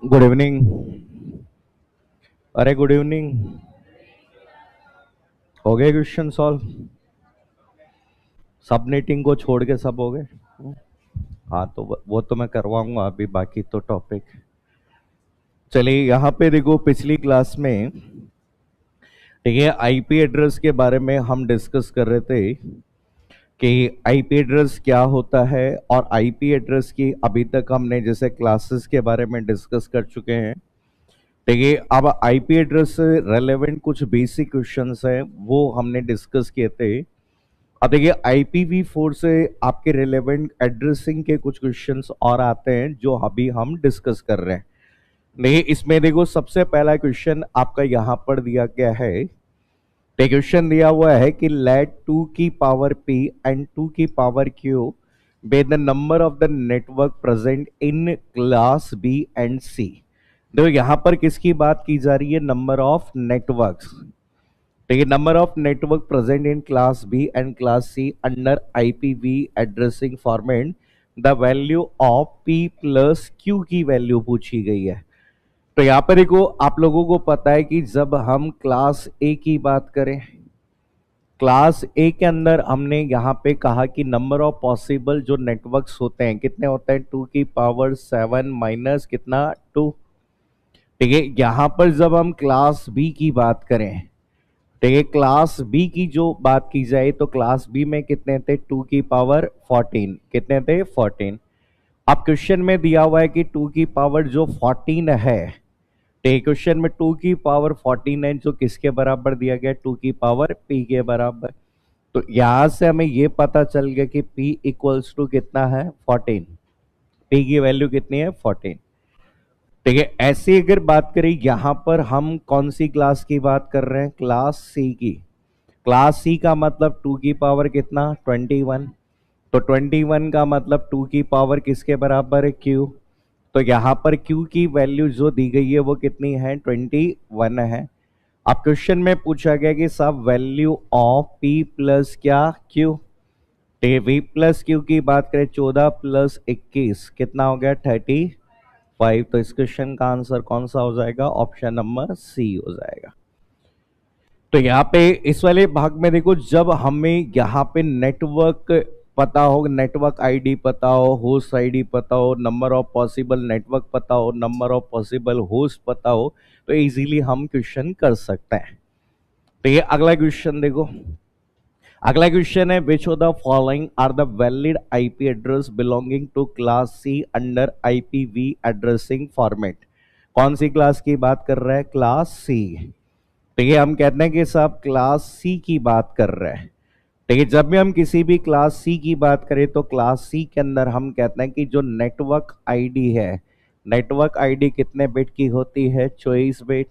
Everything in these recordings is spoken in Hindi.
Good evening. अरे गुड इवनिंग। हो गए क्वेश्चन सॉल्व? सबनेटिंग को छोड़ के सब हो गए। हाँ तो वो तो मैं करवाऊंगा अभी, बाकी तो टॉपिक। चलिए यहाँ पे देखो, पिछली क्लास में ठीक है आईपी एड्रेस के बारे में हम डिस्कस कर रहे थे कि आईपी एड्रेस क्या होता है, और आईपी एड्रेस की अभी तक हमने जैसे क्लासेस के बारे में डिस्कस कर चुके हैं। देखिए अब आईपी एड्रेस से रेलेवेंट कुछ बेसिक क्वेश्चंस हैं वो हमने डिस्कस किए थे। अब देखिए IPv4 से आपके रिलेवेंट एड्रेसिंग के कुछ क्वेश्चंस और आते हैं जो अभी हम डिस्कस कर रहे हैं। नहीं, इसमें देखो सबसे पहला क्वेश्चन आपका यहाँ पर दिया गया है। तो क्वेश्चन दिया हुआ है कि लेट 2 की पावर p एंड 2 की power q be the number of the network present in class b and c। देखो यहाँ पर किसकी बात की जा रही है? Number of networks. ठीक है, number of network present in class B and class C under IPv addressing format, the value of P plus Q की वैल्यू पूछी गई है। तो यहाँ पर देखो आप लोगों को पता है कि जब हम क्लास ए की बात करें, क्लास ए के अंदर हमने यहाँ पे कहा कि नंबर ऑफ पॉसिबल जो नेटवर्क्स होते हैं कितने होते हैं? 2 की पावर 7 माइनस कितना? 2। ठीक है, यहाँ पर जब हम क्लास बी की बात करें, ठीक है, क्लास बी की जो बात की जाए तो क्लास बी में कितने थे? 2 की पावर 14। कितने थे? 14। अब क्वेश्चन में दिया हुआ है कि 2 की पावर जो 14 है, ठीक, क्वेश्चन में 2 की पावर 14 है जो किसके बराबर दिया गया? 2 की पावर p के बराबर। तो यहां से हमें ये पता चल गया कि p इक्वल्स टू कितना है? 14। p की वैल्यू कितनी है? 14। ठीक है, ऐसे अगर बात करें यहां पर हम कौन सी क्लास की बात कर रहे हैं? क्लास सी की। क्लास सी का मतलब 2 की पावर कितना? 21। तो 21 का मतलब 2 की पावर किसके बराबर है? q। तो यहाँ पर q की वैल्यू जो दी गई है वो कितनी है? 21 है। अब क्वेश्चन में पूछा गया कि सब वैल्यू ऑफ p प्लस क्या? q। v प्लस क्यू की बात करें, 14 प्लस 21 कितना हो गया? 35। तो इस क्वेश्चन का आंसर कौन सा हो जाएगा? ऑप्शन नंबर सी हो जाएगा। तो यहाँ पे इस वाले भाग में देखो, जब हमें यहाँ पे नेटवर्क पता हो, नेटवर्क आईडी पता हो, होस्ट आईडी पता हो, नंबर ऑफ पॉसिबल नेटवर्क पता हो, नंबर ऑफ पॉसिबल होस्ट पता हो, तो इजीली हम क्वेश्चन कर सकते हैं। तो ये अगला क्वेश्चन देखो, अगला क्वेश्चन है which of the following are the valid IP address belonging to class C under IPv addressing format. कौन सी क्लास की बात कर रहा है? Class C. ठीक है, हम कहते हैं कि सब क्लास सी की बात कर रहे हैं। ठीक है, जब भी हम किसी भी क्लास सी की बात करें तो क्लास सी के अंदर हम कहते हैं कि जो नेटवर्क आईडी है, नेटवर्क आईडी कितने बिट की होती है? 24 बिट।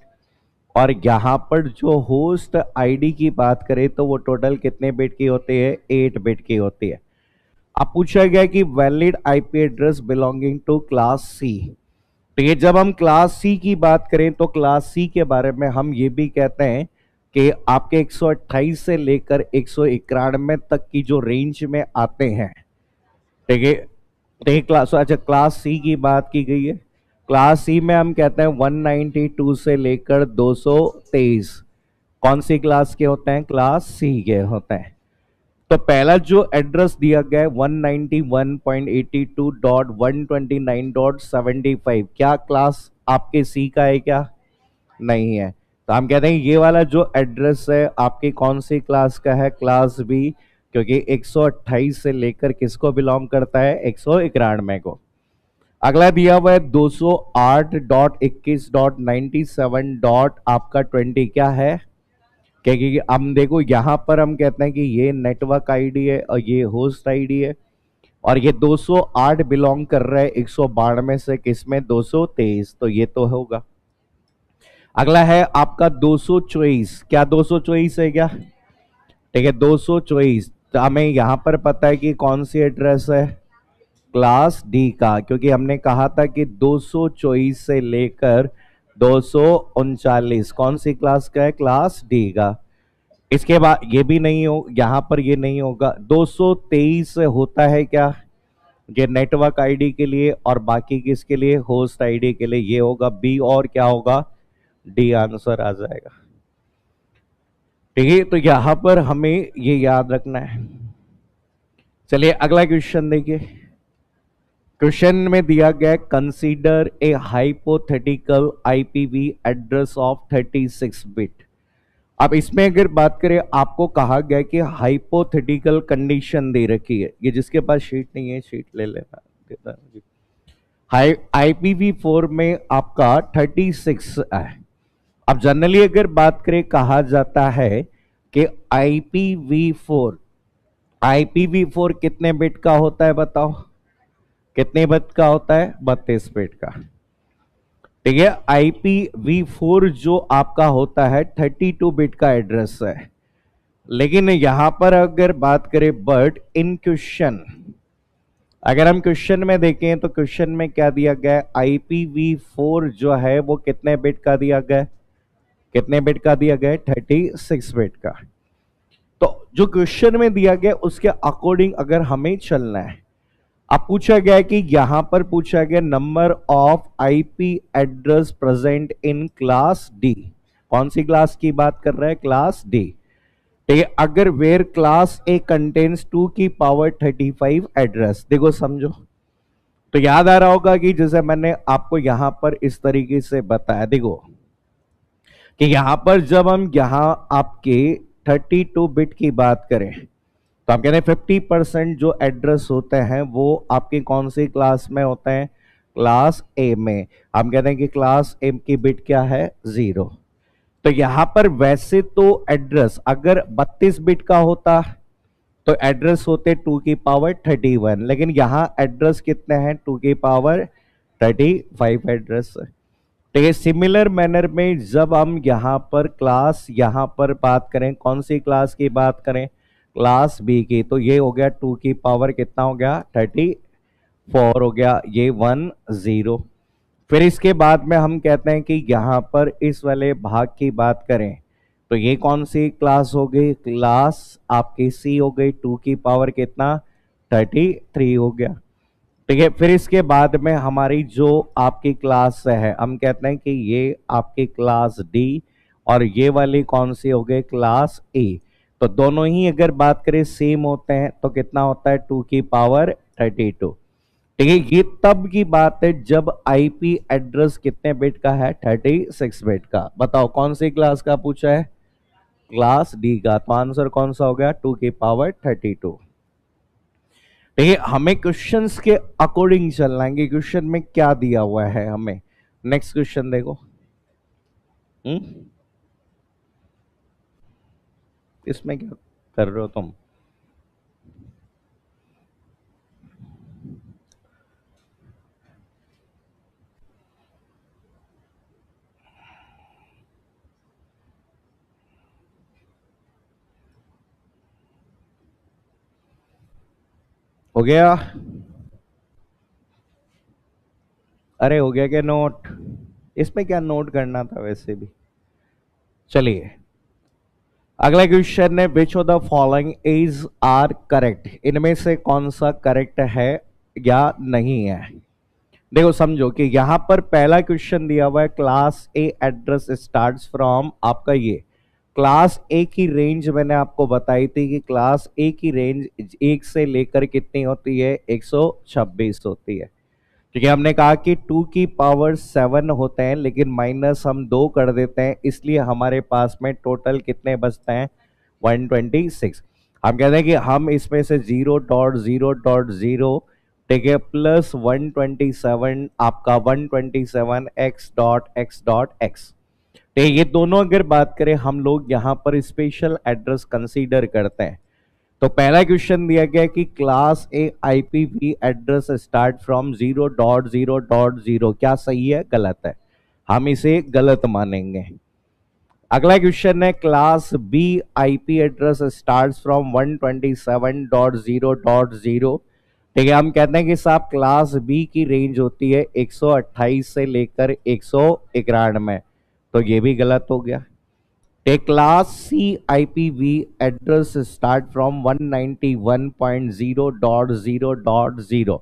और यहाँ पर जो होस्ट आईडी की बात करें तो वो टोटल कितने बिट की होती है? 8 बिट की होती है। अब पूछा गया कि valid IP address belonging to class C. तो ये जब हम क्लास सी की बात करें तो क्लास सी के बारे में हम ये भी कहते हैं कि आपके 128 से लेकर 191 तक की जो रेंज में आते हैं। ठीक है, तो ये क्लास, अच्छा क्लास सी की बात की गई है। क्लास सी में हम कहते हैं 192 से लेकर 223 कौन सी क्लास के होते हैं? क्लास सी के होते हैं। तो पहला जो एड्रेस दिया गया है 191.82.129.75, क्या क्लास आपके सी का है क्या? नहीं है। तो हम कहते हैं ये वाला जो एड्रेस है आपकी कौन सी क्लास का है? क्लास बी, क्योंकि 128 से लेकर किसको बिलोंग करता है? 191 को। अगला दिया हुआ है 208.21.97 डॉट आपका 20 क्या है? क्योंकि हम देखो यहाँ पर हम कहते हैं कि ये नेटवर्क आईडी है और ये होस्ट आईडी है, और ये 208 बिलोंग कर रहा है 192 से किसमें? 223। तो ये तो होगा। अगला है आपका 224, क्या 224 है क्या? ठीक है, 224 तो हमें यहाँ पर पता है कि कौन सी एड्रेस है? क्लास डी का, क्योंकि हमने कहा था कि 224 से लेकर 239 कौन सी क्लास का है? क्लास डी का। इसके बाद ये भी नहीं हो, यहाँ पर ये नहीं होगा। 223 होता है क्या? ये नेटवर्क आईडी के लिए, और बाकी किसके लिए, होस्ट आईडी के लिए। ये होगा बी और क्या होगा, डी आंसर आ जाएगा। ठीक है, तो यहां पर हमें ये याद रखना है। चलिए अगला क्वेश्चन देखिए। क्वेश्चन में दिया गया, consider a hypothetical IPv address of 36 bit. अब इसमें अगर बात करें, आपको कहा गया कि हाइपोथेटिकल कंडीशन दे रखी है। ये जिसके पास शीट नहीं है शीट ले लेना, देता है। IPv4 में आपका 36 है। अब जनरली अगर बात करें, कहा जाता है कि IPv4 कितने बिट का होता है, बताओ कितने बिट का होता है, 32 बिट का। ठीक है, IPv4 जो आपका होता है 32 बिट का एड्रेस है। लेकिन यहां पर अगर बात करें, बट इन क्वेश्चन, अगर हम क्वेश्चन में देखें तो क्वेश्चन में क्या दिया गया है, IPv4 जो है वो कितने बिट का दिया गया है, कितने बिट का दिया गया है, 36 बिट का। तो जो क्वेश्चन में दिया गया उसके अकॉर्डिंग अगर हमें चलना है। अब पूछा गया है कि यहां पर पूछा गया number of IP address present in class D. कौन सी क्लास की बात कर रहा है, क्लास डी। ठीक है, अगर वेयर क्लास ए कंटेन्स 2 की पावर 35 एड्रेस, देखो समझो, तो याद आ रहा होगा कि जैसे मैंने आपको यहां पर इस तरीके से बताया, देखो कि यहां पर जब हम यहां आपके 32 बिट की बात करें तो हम कहते हैं 50% जो एड्रेस होते हैं वो आपके कौन सी क्लास में होते हैं, क्लास ए में। हम कहते हैं कि क्लास ए की बिट क्या है, 0। तो यहां पर वैसे तो एड्रेस अगर 32 बिट का होता तो एड्रेस होते 2 की पावर 31, लेकिन यहां एड्रेस कितने हैं, 2 की पावर 35 एड्रेस है। ठीक है, सिमिलर मैनर में जब हम यहां पर क्लास, यहां पर बात करें, कौन सी क्लास की बात करें, क्लास बी की, तो ये हो गया 2 की पावर कितना हो गया, 34 हो गया, ये 10। फिर इसके बाद में हम कहते हैं कि यहां पर इस वाले भाग की बात करें तो ये कौन सी क्लास हो गई, क्लास आपकी सी हो गई, 2 की पावर कितना, 33 हो गया। ठीक है, फिर इसके बाद में हमारी जो आपकी क्लास है, हम कहते हैं कि ये आपकी क्लास डी, और ये वाली कौन सी हो गई, क्लास ए। तो दोनों ही अगर बात करें सेम होते हैं तो कितना होता है, 2 की पावर 32। ठीक है, ये तब की बात है जब आईपी एड्रेस कितने बिट का है, 36 बिट का। बताओ कौन सी क्लास का पूछा है, क्लास डी का। तो आंसर कौन सा हो गया, 2 की पावर 32। ठीक है, हमें क्वेश्चंस के अकॉर्डिंग चलना है, क्वेश्चन में क्या दिया हुआ है हमें। नेक्स्ट क्वेश्चन देखो। इसमें क्या कर रहे हो तुम, हो गया, अरे हो गया क्या नोट, इसमें क्या नोट करना था वैसे भी। चलिए अगला क्वेश्चन है, which of the following is are correct. इनमें से कौन सा करेक्ट है या नहीं है। देखो समझो कि यहां पर पहला क्वेश्चन दिया हुआ है, class A address starts from, आपका ये क्लास ए की रेंज मैंने आपको बताई थी कि क्लास ए की रेंज 1 से लेकर कितनी होती है, 126 होती है। क्योंकि हमने कहा कि 2 की पावर 7 होते हैं, लेकिन माइनस हम 2 कर देते हैं, इसलिए हमारे पास में टोटल कितने बचते हैं, 126। हम कहते हैं कि हम इसमें से 0.0.0, ठीक है, प्लस 127 आपका 127 x.x.x। ठीक है, ये दोनों अगर बात करें हम लोग यहाँ पर स्पेशल एड्रेस कंसीडर करते हैं। तो पहला क्वेश्चन दिया गया कि class A IPv address start from 0.0.0, क्या सही है, गलत है, हम इसे गलत मानेंगे। अगला क्वेश्चन है, class B IP address start from 127.0.0। ठीक है, हम कहते हैं कि साहब क्लास बी की रेंज होती है 128 से लेकर 191, तो ये भी गलत हो गया। Take class C IPv address start from 191.0.0.0,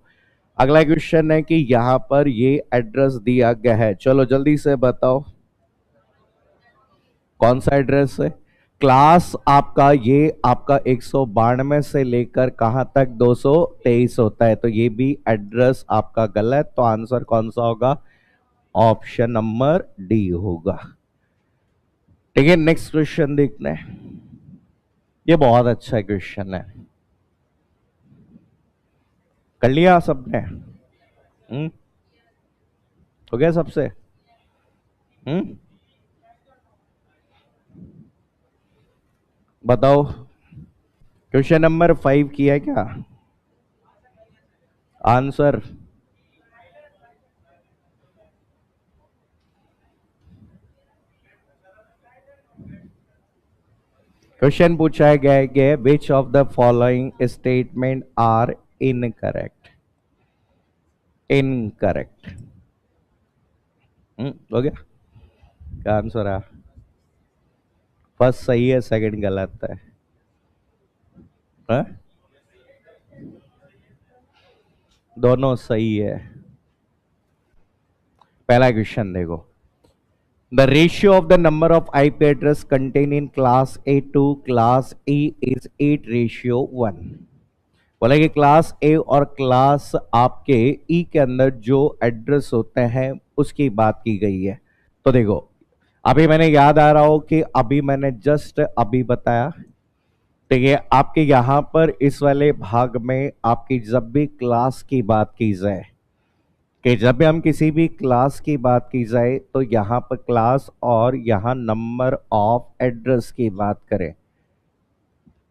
अगला क्वेश्चन है कि यहां पर ये एड्रेस दिया गया है, चलो जल्दी से बताओ कौन सा एड्रेस है। क्लास आपका ये आपका 192 से लेकर कहां तक 223 होता है, तो ये भी एड्रेस आपका गलत, तो आंसर कौन सा होगा, ऑप्शन नंबर डी होगा। ठीक है, नेक्स्ट क्वेश्चन देखते हैं। ये बहुत अच्छा क्वेश्चन है, कर लिया सबने? हो गया सबसे? बताओ, क्वेश्चन नंबर 5 किया क्या आंसर? क्वेश्चन पूछा गया है कि which of the following statement are incorrect. Incorrect हो गया, क्या आंसर है? फर्स्ट सही है, सेकंड गलत है, हाँ? दोनों सही है। पहला क्वेश्चन देखो, the ratio of the number of IP address contained in class A to class E is 8:1। बोला कि क्लास ए और क्लास आपके ई के अंदर जो एड्रेस होते हैं उसकी बात की गई है। तो देखो, अभी मैंने याद आ रहा हो कि अभी मैंने जस्ट अभी बताया, ठीक है, आपके यहां पर इस वाले भाग में आपकी जब भी क्लास की बात की जाए, कि जब भी हम किसी भी क्लास की बात की जाए तो यहाँ पर क्लास और यहाँ नंबर ऑफ एड्रेस की बात करें,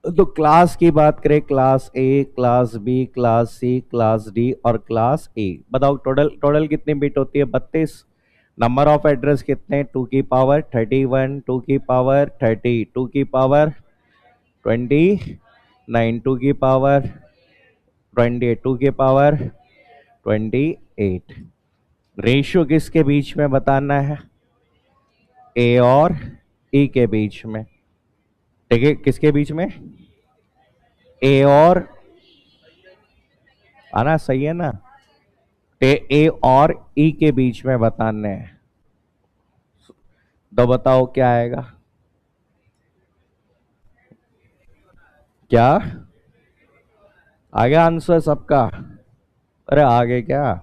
तो क्लास की बात करें, class A, class B, class C, class D और क्लास ए। बताओ टोटल टोटल कितनी बिट होती है? 32। नंबर ऑफ एड्रेस कितने? 2 की पावर 31, 2 की पावर 30, 2 की पावर 29, 2 की पावर 28, 2 की पावर 28। रेशियो किसके बीच में बताना है? ए और ई के बीच में। ठीक है, किसके बीच में? ए और, आना सही है ना? ए और ई के बीच में बताने हैं, तो बताओ क्या आएगा? क्या आ गया आंसर सबका? अरे आगे क्या?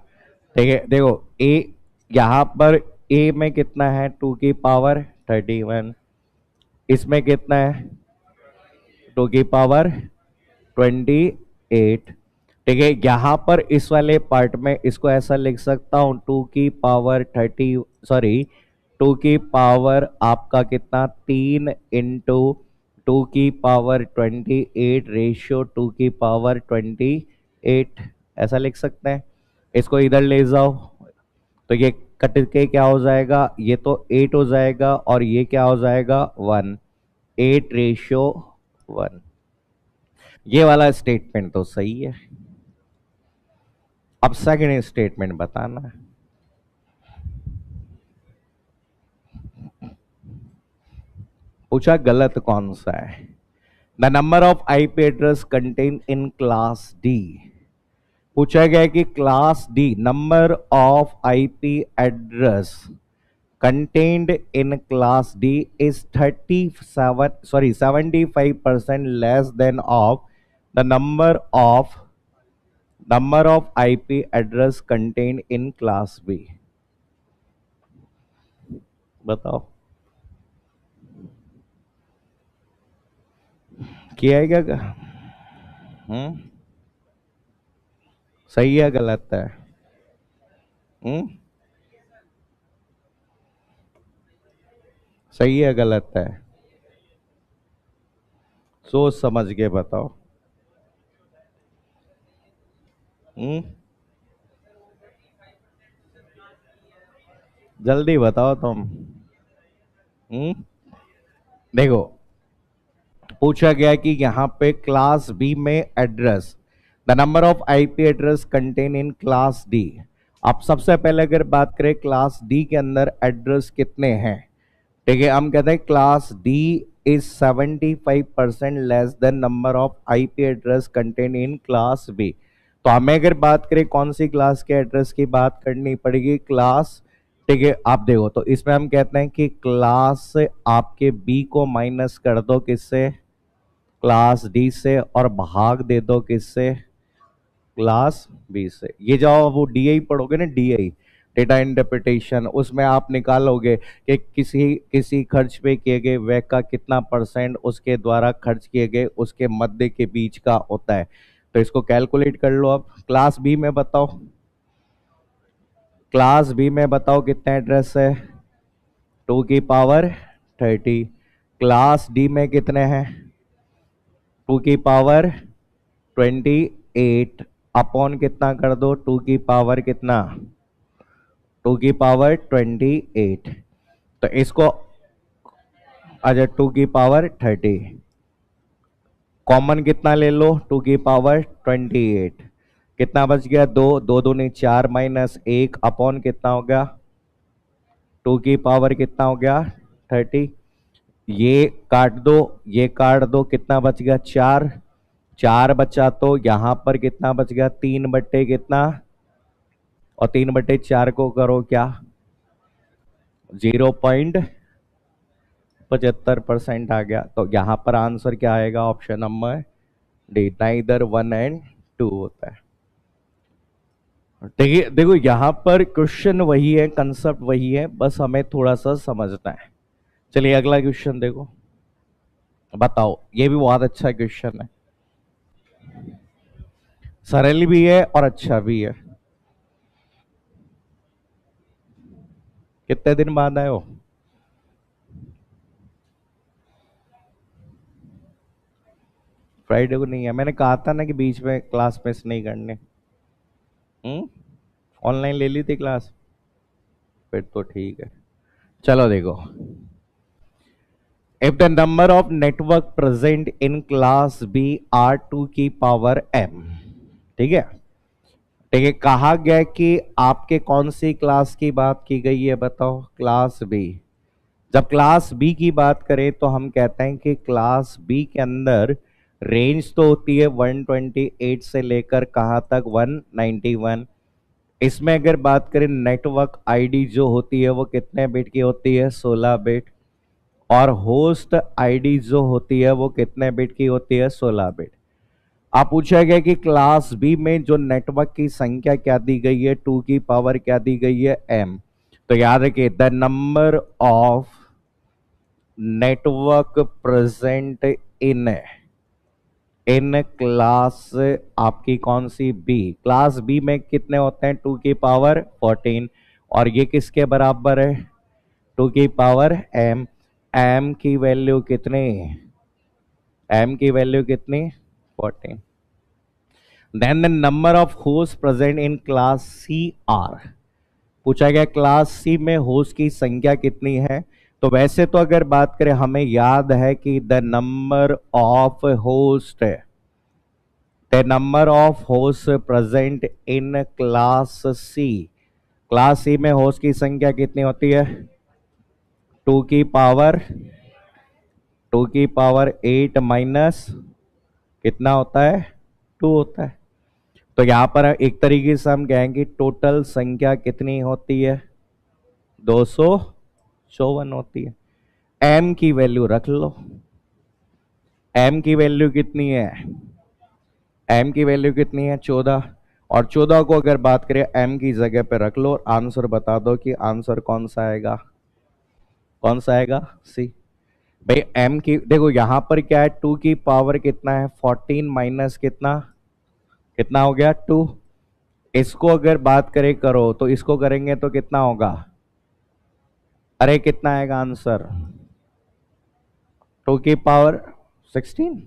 ठीक है, देखो ए, यहां पर ए में कितना है? 2 की पावर 31। इसमें कितना है? 2 की पावर 28। ठीक है, यहां पर इस वाले पार्ट में इसको ऐसा लिख सकता हूं, 2 की पावर 30, सॉरी 2 की पावर आपका कितना? 3 इंटू 2 की पावर 28 रेशियो 2 की पावर 28, ऐसा लिख सकते हैं। इसको इधर ले जाओ तो ये कट के क्या हो जाएगा? ये तो 8 हो जाएगा और ये क्या हो जाएगा? 1। 8:1। ये वाला स्टेटमेंट तो सही है। अब सेकंड स्टेटमेंट बताना है। पूछा गलत कौन सा है? The number of IP address contain in class D. पूछा गया कि class D number of IP address contained in class D is 75% less than of the number of IP address contained in class B। बताओ किया है क्या? सही है गलत है? सही है गलत है? सोच समझ के बताओ। जल्दी बताओ तुम। देखो, पूछा गया कि यहाँ पे क्लास बी में address, the number of IP address contain in class D. अब सबसे पहले अगर बात करें क्लास डी के अंदर एड्रेस कितने हैं, ठीक है, हम कहते हैं class D is 75% less than number of IP address contain in class B. तो हमें अगर बात करें कौन सी क्लास के एड्रेस की बात करनी पड़ेगी, क्लास, ठीक है। आप देखो तो इसमें हम कहते हैं कि क्लास से आपके बी को माइनस कर दो किससे, क्लास डी से, और भाग दे दो किससे, क्लास बी से। ये जाओ वो डीआई पढ़ोगे ना, डीआई डेटा इंटरप्रिटेशन, उसमें आप निकालोगे कि किसी किसी खर्च पे किए गए व्यय का कितना परसेंट उसके द्वारा खर्च किए गए उसके मध्य के बीच का होता है। तो इसको कैलकुलेट कर लो। अब क्लास बी में बताओ, क्लास बी में बताओ कितने एड्रेस है, 2 की पावर 30। क्लास डी में कितने हैं, 2 की पावर 28 अपॉन कितना कर दो, 2 की पावर कितना, 2 की पावर 28। तो इसको, अच्छा 2 की पावर 30, कॉमन कितना ले लो, 2 की पावर 28, कितना बच गया, दो, दो दूनी चार माइनस एक अपॉन कितना हो गया, 2 की पावर कितना हो गया 30। ये काट दो, ये काट दो, कितना बच गया, चार, चार बचा तो यहां पर कितना बच गया, 3 बट्टे कितना, और 3/4 को करो क्या, 0.75% आ गया। तो यहां पर आंसर क्या आएगा, ऑप्शन नंबर डी, नाइदर 1 और 2 होता है। देखिए देखो यहां पर क्वेश्चन वही है, कंसेप्ट वही है, बस हमें थोड़ा सा समझना है। चलिए अगला क्वेश्चन देखो, बताओ, ये भी बहुत अच्छा क्वेश्चन है, सरल भी है और अच्छा भी है। कितने दिन बाद आए हो, फ्राइडे को नहीं है, मैंने कहा था ना कि बीच में क्लास मिस नहीं करने। ऑनलाइन ले ली थी क्लास, फिर तो ठीक है। चलो देखो, if the number of network present in class B are 2 की पावर m, ठीक है, ठीक है, कहा गया कि आपके कौन सी क्लास की बात की गई है, बताओ, क्लास बी। जब क्लास बी की बात करें तो हम कहते हैं कि क्लास बी के अंदर रेंज तो होती है 128 से लेकर कहाँ तक, 191। इसमें अगर बात करें नेटवर्क आईडी जो होती है वो कितने बिट की होती है, 16 बिट, और होस्ट आईडी जो होती है वो कितने बिट की होती है, 16 बिट। आप पूछा गया कि क्लास बी में जो नेटवर्क की संख्या क्या दी गई है, 2 की पावर क्या दी गई है, m। तो याद रखिए, the number of network present in in class आपकी कौन सी बी, क्लास बी में कितने होते हैं, 2 की पावर 14, और ये किसके बराबर है, 2 की पावर m। m की वैल्यू कितनी, m की वैल्यू कितनी, 14। Then the number of host present in class C are, पूछा गया क्लास सी में होस्ट की संख्या कितनी है। तो वैसे तो अगर बात करें, हमें याद है कि the number of host present in class C में होस्ट की संख्या कितनी होती है, 2 की पावर 8 माइनस कितना होता है, 2 होता है। तो यहां पर एक तरीके से हम कहेंगे टोटल संख्या कितनी होती है, 254 होती है। m की वैल्यू रख लो, m की वैल्यू कितनी है, m की वैल्यू कितनी है, 14। और 14 को अगर बात करें m की जगह पे रख लो और आंसर बता दो कि आंसर कौन सा आएगा, कौन सा आएगा, सी। भाई m की देखो यहां पर क्या है, 2 की पावर कितना है, 14 माइनस कितना, कितना हो गया, 2। इसको अगर बात करें करो तो इसको करेंगे तो कितना होगा, अरे कितना आएगा आंसर, 2 की पावर 16।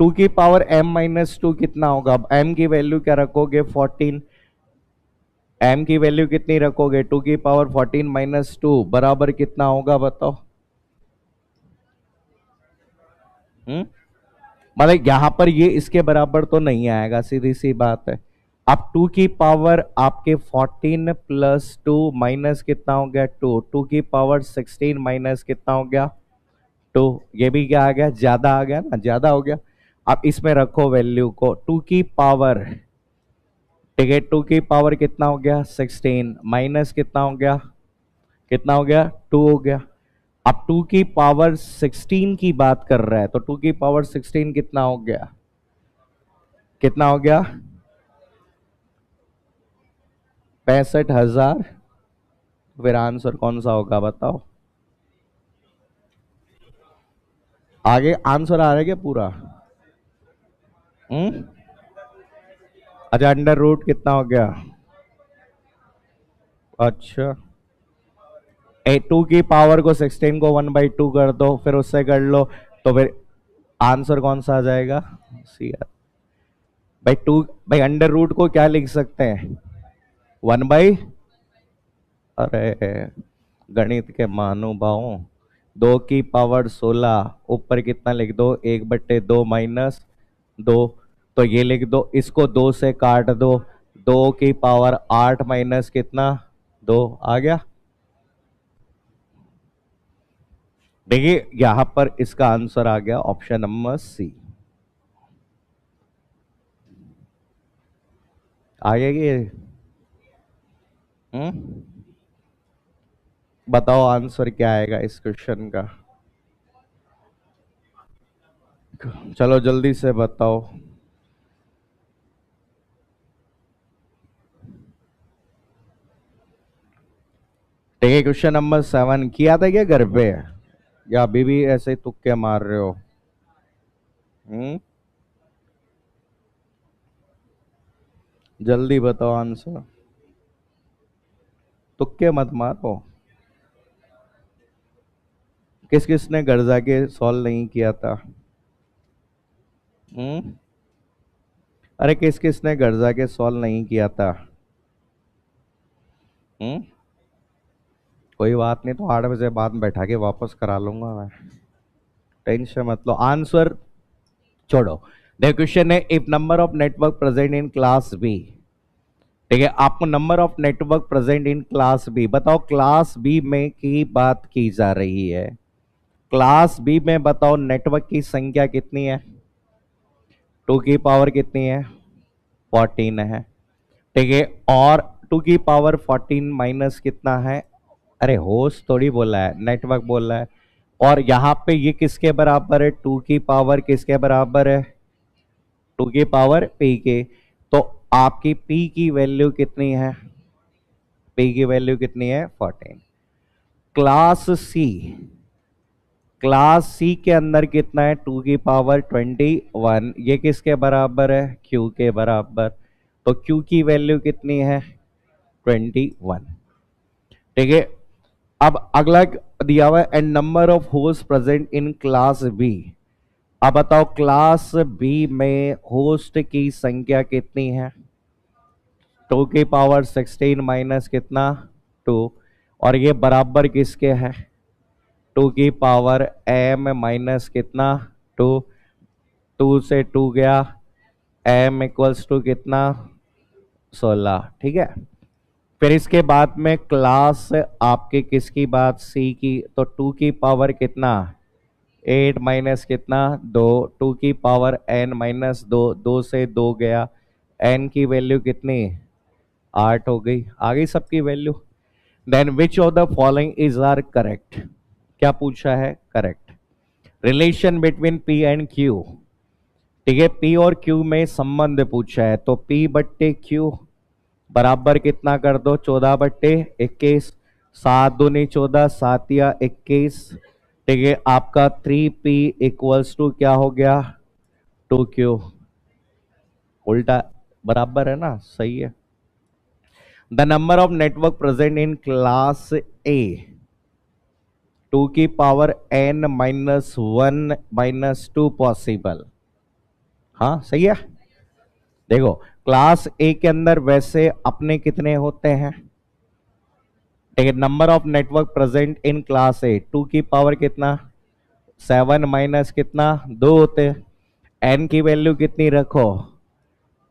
2 की पावर m-2 कितना होगा, अब m की वैल्यू क्या रखोगे, 14। m की वैल्यू कितनी रखोगे, 2 की पावर 14 - 2 बराबर कितना होगा बताओ। मतलब यहां पर ये इसके बराबर तो नहीं आएगा, सीधी सी बात है। अब 2 की पावर आपके 14 + 2 माइनस कितना हो गया, 2। 2 की पावर 16 माइनस कितना हो गया, 2। ये भी क्या आ गया, ज्यादा आ गया ना, ज्यादा हो गया। अब इसमें रखो वैल्यू को 2 की पावर, ठीक है, 2 की पावर कितना हो गया 16 माइनस कितना हो गया, कितना हो गया 2 हो गया। अब 2 की पावर 16 की बात कर रहा है तो 2 की पावर 16 कितना हो गया, कितना हो गया 65,000। फिर आंसर कौन सा होगा बताओ, आगे आंसर आ रहा है क्या पूरा? हम्म, अच्छा अंडर रूट कितना हो गया, अच्छा 2 की पावर को 16 को 1/2 कर दो, फिर उससे कर लो, तो फिर आंसर कौन सा आ जाएगा सी आर। भाई 2, भाई अंडर रूट को क्या लिख सकते हैं 1/, अरे गणित के महानुभावों, 2 की पावर 16 ऊपर कितना लिख दो 1/2 माइनस 2, तो ये लिख दो, इसको 2 से काट दो, 2 की पावर 8 माइनस कितना 2 आ गया। देखिए यहां पर इसका आंसर आ गया ऑप्शन नंबर सी। आ गया कि हम्म, बताओ आंसर क्या आएगा इस क्वेश्चन का, चलो जल्दी से बताओ। ठीक है, क्वेश्चन नंबर 7 किया था क्या घर पे, या अभी भी ऐसे ही तुक्के मार रहे हो? हम्म, जल्दी बताओ आंसर, तुक्के मत मारो। किस किस ने घर जाके सॉल्व नहीं किया था? हम्म, अरे किस किस ने घर जाके सॉल्व नहीं किया था? हम्म, कोई बात नहीं, तो 8 बजे बाद में बैठा के वापस करा लूंगा मैं, टेंशन मत लो। आंसर छोड़ो, द क्वेश्चन है if number of network present in class B, ठीक है, आपको number of network present in class B बताओ, क्लास बी में की बात की जा रही है, क्लास बी में बताओ नेटवर्क की संख्या कितनी है, 2 की पावर कितनी है 14 है, ठीक है, और 2 की पावर 14 माइनस कितना है, अरे होस्ट थोड़ी बोला है, नेटवर्क बोल रहा है, और यहां पे ये किसके बराबर है 2 की पावर किसके बराबर है 2 की पावर पी के, तो आपकी पी की वैल्यू कितनी है, पी की वैल्यू कितनी है 14। क्लास सी, क्लास सी के अंदर कितना है 2 की पावर 21, ये किसके बराबर है क्यू के बराबर, तो क्यू की वैल्यू कितनी है 21, ठीक है। अब अगला दिया हुआ है and number of host present in class B, अब बताओ क्लास बी में होस्ट की संख्या कितनी है, 2 की पावर 16 माइनस कितना 2, और ये बराबर किसके है 2 की पावर m माइनस कितना 2, 2 से 2 गया, m इक्वल्स टू कितना 16, ठीक है। फिर इसके बाद में क्लास आपके किसकी बात सी की, तो 2 की पावर कितना 8 माइनस कितना 2, 2 की पावर n माइनस 2, 2 से 2 गया, n की वैल्यू कितनी 8 हो गई, आ गई सबकी value. Then which of the following is are correct, क्या पूछा है correct, relation between P and Q, ठीक है, पी और क्यू में संबंध पूछा है, तो पी बट्टे क्यू बराबर कितना कर दो 14/21, 7 दूनी 14, 7 या 21, ठीक है, आपका 3p इक्वल्स टू क्या हो गया 2q, उल्टा बराबर है ना, सही है। The number of network present in class ए, 2 की power n minus 1 minus 2 possible, हाँ सही है। देखो क्लास ए के अंदर वैसे अपने कितने होते हैं, ठीक है, number of network present in class ए 2 की पावर कितना 7 माइनस कितना 2 होते हैं, एन की वैल्यू कितनी रखो,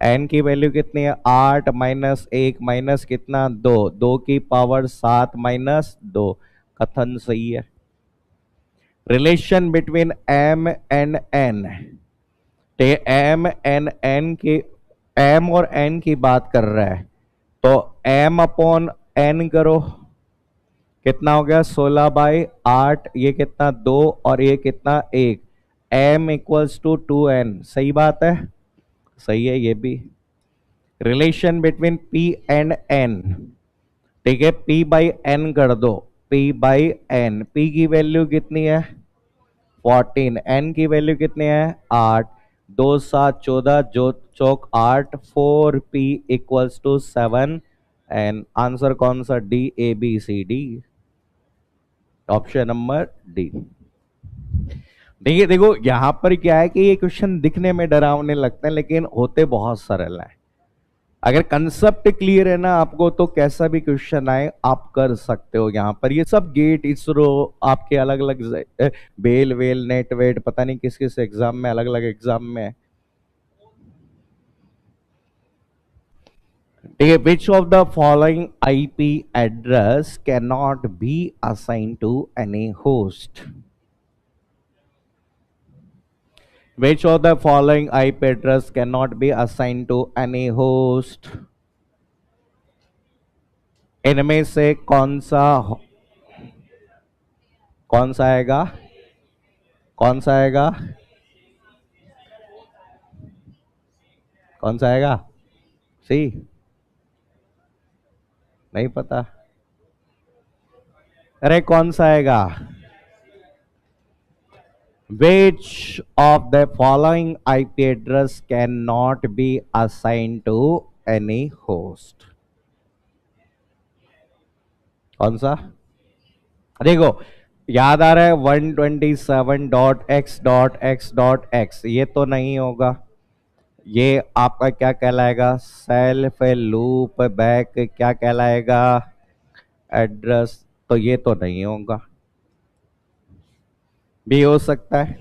एन की वैल्यू कितनी है 8 माइनस 1 माइनस कितना 2, 2 की पावर 7 माइनस 2, कथन सही है। Relation between m and n, तो एम एन एन की, एम और एन की बात कर रहा है, तो एम अपॉन एन करो, कितना हो गया 16/8, ये कितना 2 और ये कितना 1, एम इक्वल्स टू 2n, सही बात है, सही है ये भी। Relation between P and N, ठीक है, P बाई एन कर दो, P बाई एन, P की वैल्यू कितनी है 14, N की वैल्यू कितनी है 8, 2 7 14, जो चौक 8, 4P equals to 7, an answer कौन सा, D, A, B, C, D, option number D. देखिए देखो यहां पर क्या है कि ये क्वेश्चन दिखने में डरावने लगते हैं लेकिन होते बहुत सरल है। अगर कंसेप्ट क्लियर है ना आपको तो कैसा भी क्वेश्चन आए आप कर सकते हो। यहाँ पर ये सब गेट, इसरो, आपके अलग अलग बेल वेल नेट वेट, पता नहीं किस किस एग्जाम में, अलग अलग एग्जाम में। ठीक है, which of the following IP address can not be assign to any host, which of the following IP address cannot be assigned to any host, इनमें से कौन सा आएगा, कौन सा आएगा, कौन सा आएगा, सी, नहीं पता, अरे कौन सा आएगा, which of the following IP address cannot be assigned to any host, कौन सा, देखो याद आ रहा है 127.x.x.x, ये तो नहीं होगा, ये आपका क्या कहलाएगा, सेल्फ लूप बैक क्या कहलाएगा, एड्रेस, तो ये तो नहीं होगा, भी हो सकता है।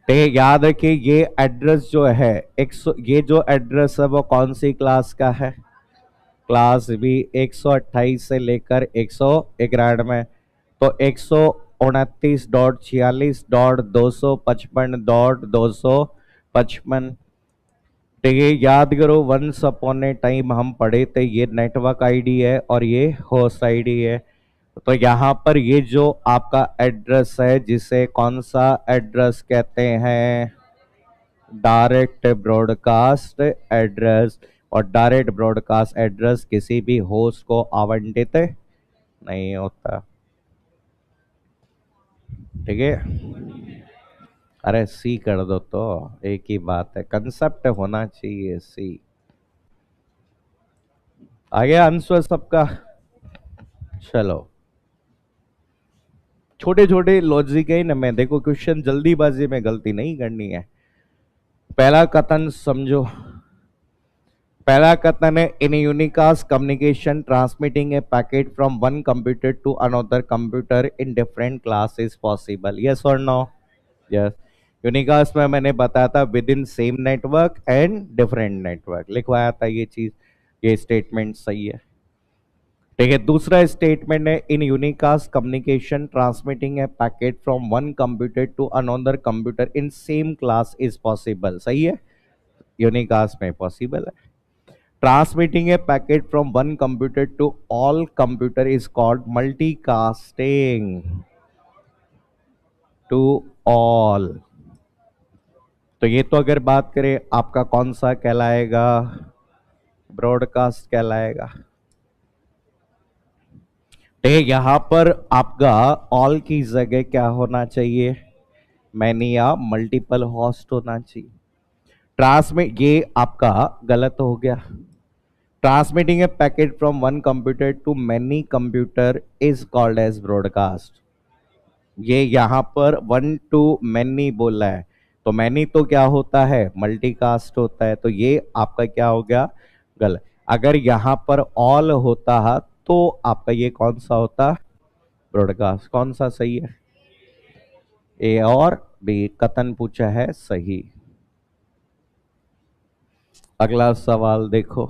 तो याद रखिए ये एड्रेस जो है ये जो एड्रेस है वो कौन सी क्लास का है, क्लास बी, 128 से लेकर 191, तो 129.46.255.255, तो ये याद करो वंस अपॉन ए टाइम हम पढ़े थे, ये नेटवर्क आईडी है और ये होस्ट आईडी है। तो यहाँ पर ये जो आपका एड्रेस है जिसे कौन सा एड्रेस कहते हैं, डायरेक्ट ब्रॉडकास्ट एड्रेस, और डायरेक्ट ब्रॉडकास्ट एड्रेस किसी भी होस्ट को आवंटित नहीं होता, ठीक है। अरे सी कर दो तो एक ही बात है, कंसेप्ट होना चाहिए सी। आगे आंसर सबका, चलो छोटे छोटे लॉजिक है ना, मैं देखो क्वेश्चन जल्दीबाजी में गलती नहीं करनी है। पहला कथन समझो, पहला कथन है in unicast communication transmitting a packet from one computer to another computer in different class is possible, yes और नो, यस। यूनिकास्ट में मैंने बताया था with in same network and different network लिखवाया था, ये चीज, ये स्टेटमेंट सही है, ठीक है। दूसरा स्टेटमेंट है in unicast communication transmitting a packet from one computer to another computer in same class is possible, सही है, यूनिकास्ट में पॉसिबल है। Transmitting a packet from one computer to all computer is called multicasting to all, तो ये तो अगर बात करें आपका कौन सा कहलाएगा, ब्रॉडकास्ट कहलाएगा। तो यहां पर आपका ऑल की जगह क्या होना चाहिए, मैनी या मल्टीपल होस्ट होना चाहिए। ट्रांसमिट, ये आपका गलत हो गया, transmitting a packet from one computer to many computer is called as broadcast, ये यहां पर वन टू मैनी बोला है, तो मैनी तो क्या होता है, मल्टीकास्ट होता है, तो ये आपका क्या हो गया, गलत। अगर यहां पर ऑल होता है तो आपका ये कौन सा होता, ब्रॉडकास्ट, कौन सा सही है, ए और बी, कथन पूछा है सही। अगला सवाल देखो,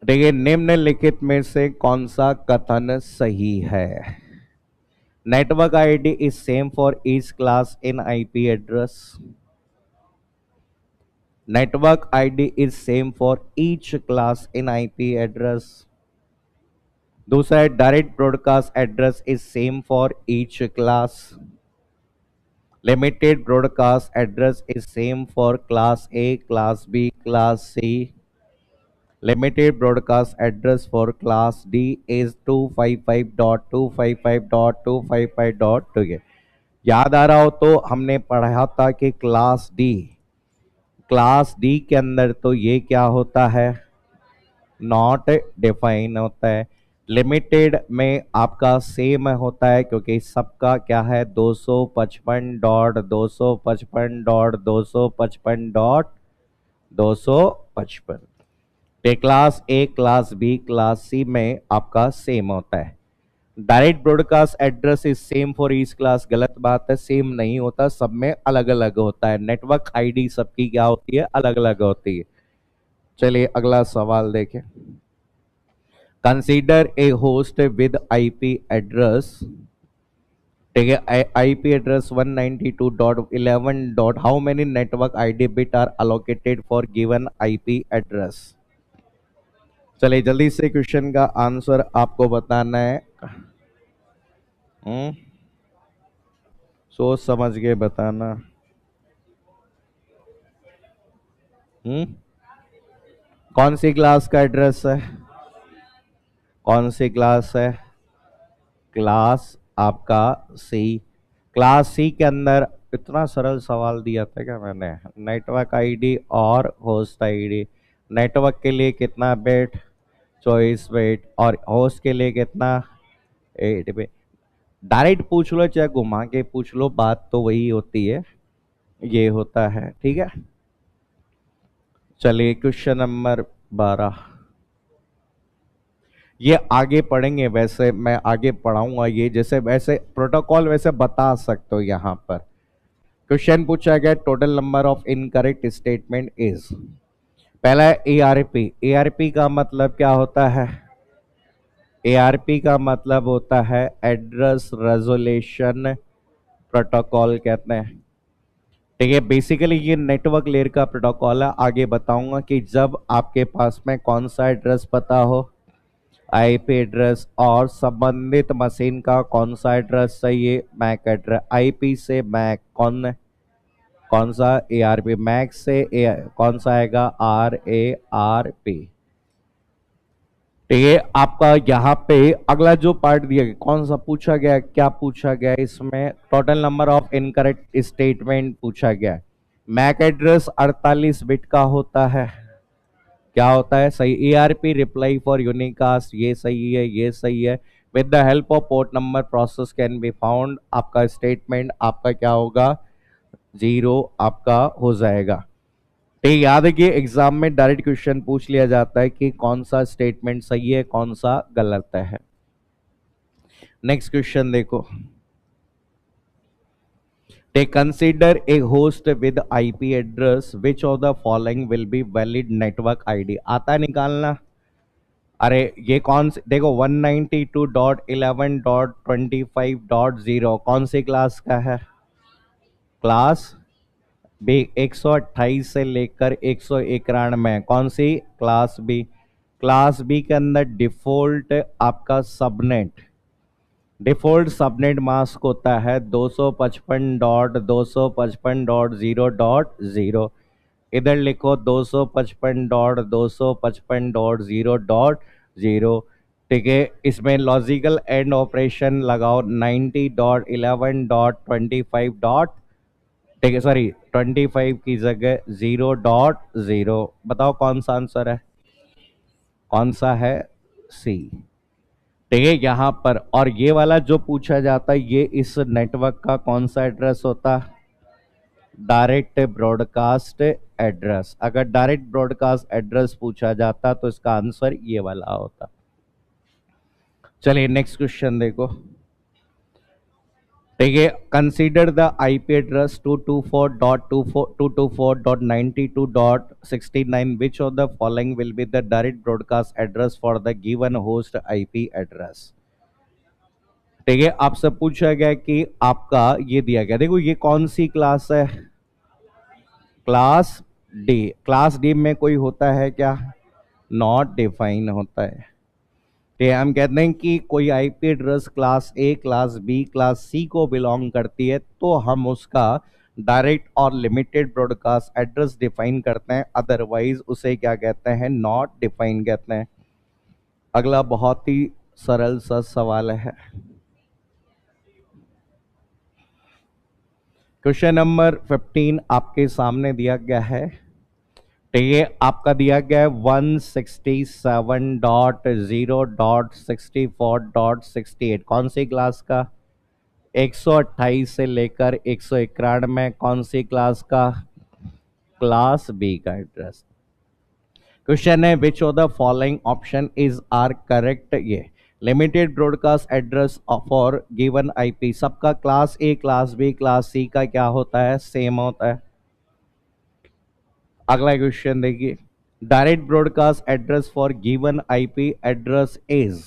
देखिए निम्नलिखित में से कौन सा कथन सही है? Network ID is same for each class in IP address. Network ID is same for each class in IP address. दूसरा है direct broadcast address is same for each class. Limited broadcast address is same for class A, class B, class C. Limited broadcast address for class D is 255.255.255.2. याद आ रहा हो तो हमने पढ़ा था कि क्लास डी के अंदर तो ये क्या होता है, नॉट डिफाइन होता है. लिमिटेड में आपका सेम होता है क्योंकि सबका क्या है 255.255.255.255. Class A, class B, class C में आपका सेम होता है. Direct broadcast address is same for each class, गलत बात है, सेम नहीं होता, सब में अलग अलग होता है. नेटवर्क आईडी सबकी क्या होती है, अलग अलग होती है. चलिए अगला सवाल देखें. Consider a host with IP address. ठीक है, IP address 192.11. How many network ID bit are allocated for given IP address? चलिए जल्दी से क्वेश्चन का आंसर आपको बताना है. सोच समझ के बताना. कौन सी क्लास का एड्रेस है? कौन सी क्लास है? क्लास आपका सी. क्लास सी के अंदर इतना सरल सवाल दिया था क्या मैंने, नेटवर्क आईडी और होस्ट आईडी. नेटवर्क के लिए कितना बिट, 24 बिट, और होस्ट के लिए कितना, 8 बिट. डायरेक्ट पूछ लो चाहे घुमा के पूछ लो, बात तो वही होती है, ये होता है. ठीक है, चलिए क्वेश्चन नंबर 12. ये आगे पढ़ेंगे, वैसे मैं आगे पढ़ाऊंगा ये, जैसे वैसे प्रोटोकॉल वैसे बता सकते हो. यहां पर क्वेश्चन पूछा गया total number of incorrect statement is. पहला है एआरपी. एआरपी का मतलब क्या होता है? एआरपी का मतलब होता है एड्रेस रेजोल्यूशन प्रोटोकॉल कहते हैं. ठीक है, बेसिकली ये नेटवर्क लेयर का प्रोटोकॉल है. आगे बताऊंगा कि जब आपके पास में कौन सा एड्रेस पता हो, आईपी एड्रेस, और संबंधित मशीन का कौन सा एड्रेस चाहिए, मैक एड्रेस. आईपी से मैक कौन सा, एआरपी. मैक से कौन सा आएगा, आरएआरपी. ठीक है, आपका यहाँ पे अगला जो पार्ट दिया गया, कौन सा पूछा गया, क्या पूछा गया इसमें, total number of incorrect statement पूछा गया. मैक एड्रेस 48 बिट का होता है. क्या होता है, सही. एआरपी रिप्लाई फॉर यूनिकास्ट, ये सही है, ये सही है. With the help of port number process can be found. आपका स्टेटमेंट आपका क्या होगा, 0 आपका हो जाएगा. ठीक, याद है कि एग्जाम में डायरेक्ट क्वेश्चन पूछ लिया जाता है कि कौन सा स्टेटमेंट सही है, कौन सा गलत है. नेक्स्ट क्वेश्चन देखो. They consider a host with IP address. Which of the following will be valid network ID? आता है निकालना. अरे ये कौन से, देखो 192.11.25.0 कौन सी क्लास का है, क्लास बी. 128 से लेकर 191 कौन सी, क्लास बी. क्लास बी के अंदर डिफॉल्ट आपका डिफॉल्ट सबनेट मास्क होता है 255.255.0.0. इधर लिखो 255.255.0.0. ठीक है, इसमें लॉजिकल एंड ऑपरेशन लगाओ 90.11.25. ठीक है, सॉरी 25 की जगह 0.0. बताओ कौन सा आंसर है, कौन सा है, सी. ठीक है, यहाँ पर. और ये वाला जो पूछा जाता है, ये इस नेटवर्क का कौन सा एड्रेस होता, डायरेक्ट ब्रॉडकास्ट एड्रेस. अगर डायरेक्ट ब्रॉडकास्ट एड्रेस पूछा जाता तो इसका आंसर ये वाला होता. चलिए नेक्स्ट क्वेश्चन देखो. ठीक है, consider the IP address 224.224.92.69 which of the following will be the direct broadcast address for the given host IP address. ठीक है, आपसे पूछा गया कि आपका ये दिया गया, देखो ये कौन सी क्लास है, क्लास डी। क्लास डी में कोई होता है क्या, नॉट डिफाइन होता है। ठीक है, हम कहते हैं कि कोई IP address class A, class B, class C को बिलोंग करती है तो हम उसका डायरेक्ट और लिमिटेड ब्रॉडकास्ट एड्रेस डिफाइन करते हैं, अदरवाइज उसे क्या कहते हैं, नॉट डिफाइन कहते हैं। अगला बहुत ही सरल सा सवाल है, क्वेश्चन नंबर 15 आपके सामने दिया गया है। ठीक है, आपका दिया गया है 167.0.64.68, कौन सी क्लास का, 128 से लेकर 191, कौन सी क्लास का, क्लास बी का एड्रेस। क्वेश्चन है which of the following option is are correct. ये limited broadcast address for given IP, सबका class A, class B, class C का क्या होता है, सेम होता है। अगला क्वेश्चन देखिए, direct broadcast address for given IP address is,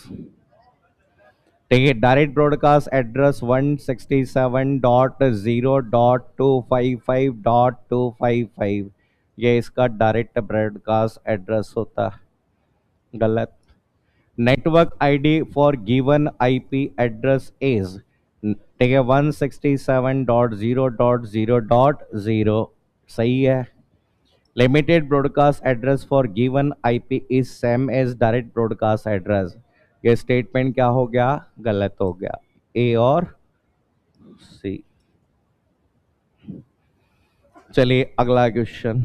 ठीक है, डायरेक्ट ब्रॉडकास्ट एड्रेस 167.0.255.255, ये इसका डायरेक्ट ब्रॉडकास्ट एड्रेस होता है, गलत। Network ID for given IP address is, ठीक है, 167.0.0.0, सही है। Limited broadcast address for given IP is same as direct broadcast address, ये स्टेटमेंट क्या हो गया, गलत हो गया, ए और सी। चलिए अगला question,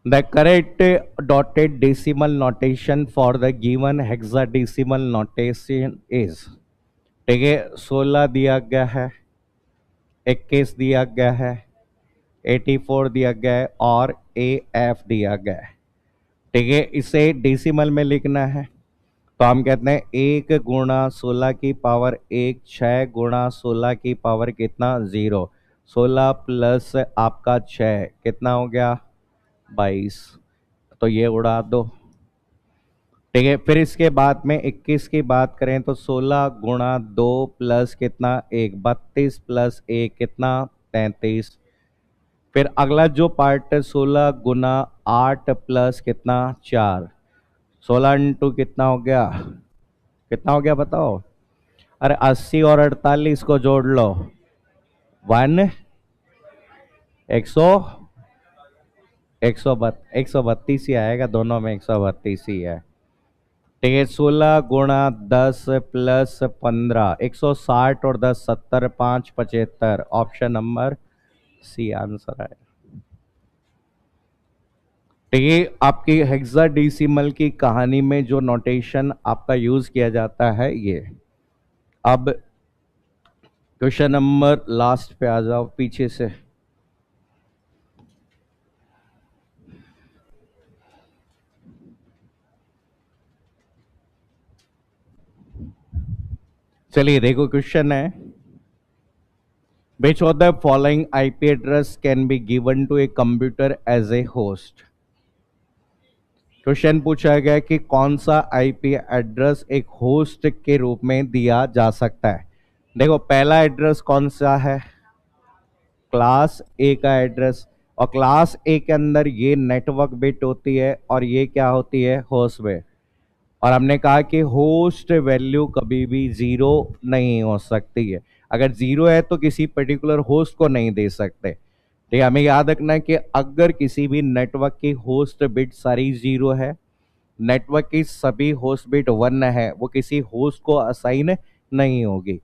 the correct dotted decimal notation for the given hexadecimal notation is, ठीक है, 16 दिया गया है, 21 दिया गया है, 84 दिया गया है और ए एफ दिया गया है। ठीक है, इसे डेसिमल में लिखना है तो हम कहते हैं 1 × 16 की पावर 1, 6 × 16 की पावर कितना, 0, 16 प्लस आपका 6 कितना हो गया, 22, तो ये उड़ा दो। ठीक है, फिर इसके बाद में 21 की बात करें तो 16 × 2 प्लस कितना 1, 32 प्लस 1 कितना 33। फिर अगला जो पार्ट है 16 × 8 प्लस कितना 4, 16 × कितना हो गया, कितना हो गया बताओ, अरे 80 और 48 को जोड़ लो, 132 ही आएगा, दोनों में 132 ही है। ठीक है, 16 × 10 प्लस 15, 160 और 10 70, 5 75, ऑप्शन नंबर सी आंसर है। ठीक है, आपकी हेक्साडेसिमल की कहानी में जो नोटेशन आपका यूज किया जाता है ये। अब क्वेश्चन नंबर लास्ट पे आ जाओ पीछे से, चलिए देखो क्वेश्चन है, which of the following IP address can be given to a computer as a host। Question पूछा गया कि कौन सा आईपी एड्रेस एक होस्ट के रूप में दिया जा सकता है। देखो पहला एड्रेस कौन सा है, क्लास ए का एड्रेस, और क्लास ए के अंदर ये नेटवर्क बिट होती है और ये क्या होती है, होस्ट बिट। और हमने कहा कि होस्ट वैल्यू कभी भी जीरो नहीं हो सकती है, अगर जीरो है तो किसी पर्टिकुलर होस्ट को नहीं दे सकते। ठीक है, हमें याद रखना है कि अगर किसी भी नेटवर्क की होस्ट बिट सारी जीरो है, नेटवर्क की सभी होस्ट बिट 1 है, वो किसी होस्ट को असाइन नहीं होगी।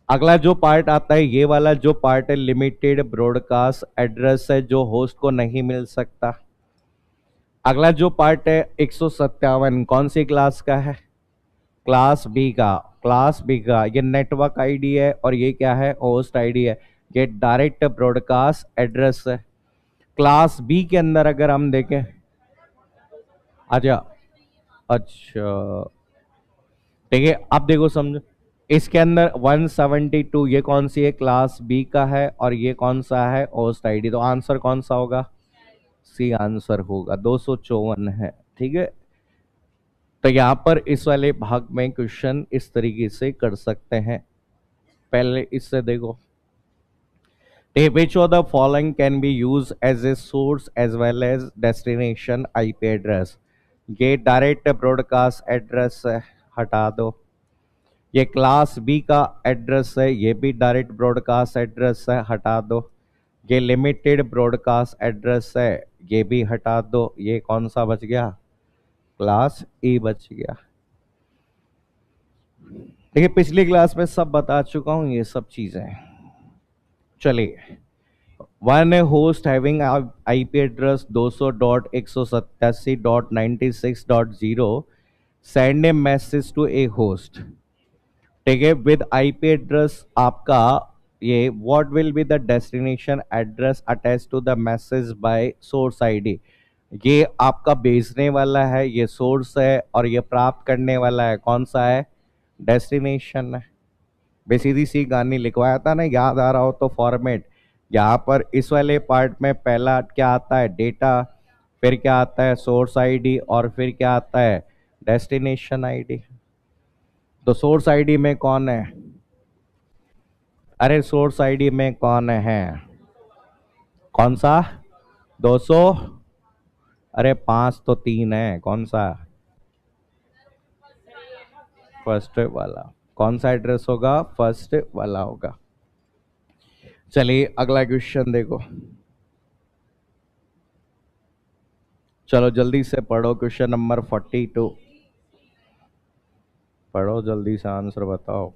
अगला जो पार्ट आता है, ये वाला जो पार्ट है, लिमिटेड ब्रॉडकास्ट एड्रेस है, जो होस्ट को नहीं मिल सकता। अगला जो पार्ट है 157, कौन सी क्लास का है, क्लास बी का। क्लास बी का ये नेटवर्क आईडी है और ये क्या है, होस्ट आईडी है, ये डायरेक्ट ब्रॉडकास्ट एड्रेस है। क्लास बी के अंदर अगर हम देखें, अच्छा अच्छा, ठीक है, अब देखो समझो, इसके अंदर 172 ये कौन सी है, क्लास बी का है, और ये कौन सा है, होस्ट आईडी। तो आंसर कौन सा होगा, सी आंसर होगा, 254 है। ठीक है, तो यहां पर इस वाले भाग में क्वेश्चन इस तरीके से कर सकते हैं। पहले इससे देखो, which of the following can be used as a source as well as destination IP address। ये डायरेक्ट ब्रॉडकास्ट एड्रेस है, हटा दो। ये क्लास बी का एड्रेस है, ये भी डायरेक्ट ब्रॉडकास्ट एड्रेस है, हटा दो। ये लिमिटेड ब्रॉडकास्ट एड्रेस है, ये भी हटा दो। ये कौन सा बच गया, क्लास ई बच गया। देखिए पिछली क्लास में सब बता चुका हूं ये सब चीजें। चलिए, one host having IP address 200.187.96.0 send a message to a host. ठीक है, विद आईपी एड्रेस आपका ये what will be the destination address attach to the message by source ID. ये आपका भेजने वाला है, ये सोर्स है, और ये प्राप्त करने वाला है कौन सा है, डेस्टिनेशन है। बेसीधी सी गानी लिखवाया था ना, याद आ रहा हो तो फॉर्मेट। यहाँ पर इस वाले पार्ट में पहला क्या आता है, डेटा, फिर क्या आता है, सोर्स आईडी, और फिर क्या आता है, डेस्टिनेशन आईडी। तो सोर्स आईडी में कौन है, अरे सोर्स आईडी में कौन है, कौन सा, 200, अरे 5 तो 3 है, कौन सा, फर्स्ट वाला। कौन सा एड्रेस होगा, फर्स्ट वाला होगा। चलिए अगला क्वेश्चन देखो, चलो जल्दी से पढ़ो, क्वेश्चन नंबर 42 पढ़ो, जल्दी से आंसर बताओ।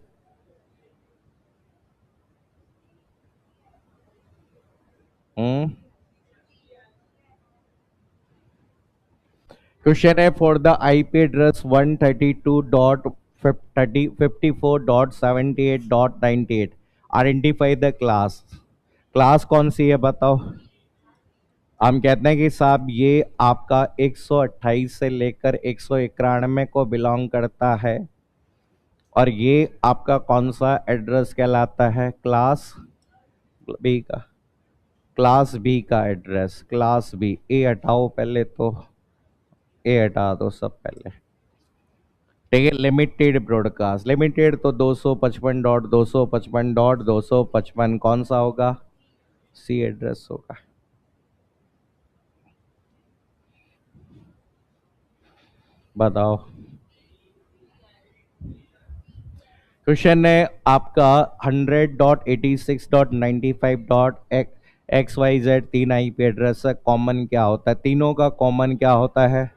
क्वेश्चन है, for the IP address 132.54.78.98 identify the class. Class कौन सी है बताओ। हम कहते हैं कि साहब ये आपका 128 से लेकर 191 को बिलोंग करता है, और ये आपका कौन सा एड्रेस कहलाता है, क्लास बी का, क्लास बी का एड्रेस, क्लास बी। ए हटाओ पहले, तो ए हटा दो सब पहले। ठीक है, लिमिटेड ब्रॉडकास्ट, लिमिटेड तो 255.255.255 कौन सा होगा, सी एड्रेस होगा। बताओ। क्वेश्चन है आपका 100.86.95.xyz 3 आईपी एड्रेस है, कॉमन क्या होता है, तीनों का कॉमन क्या होता है,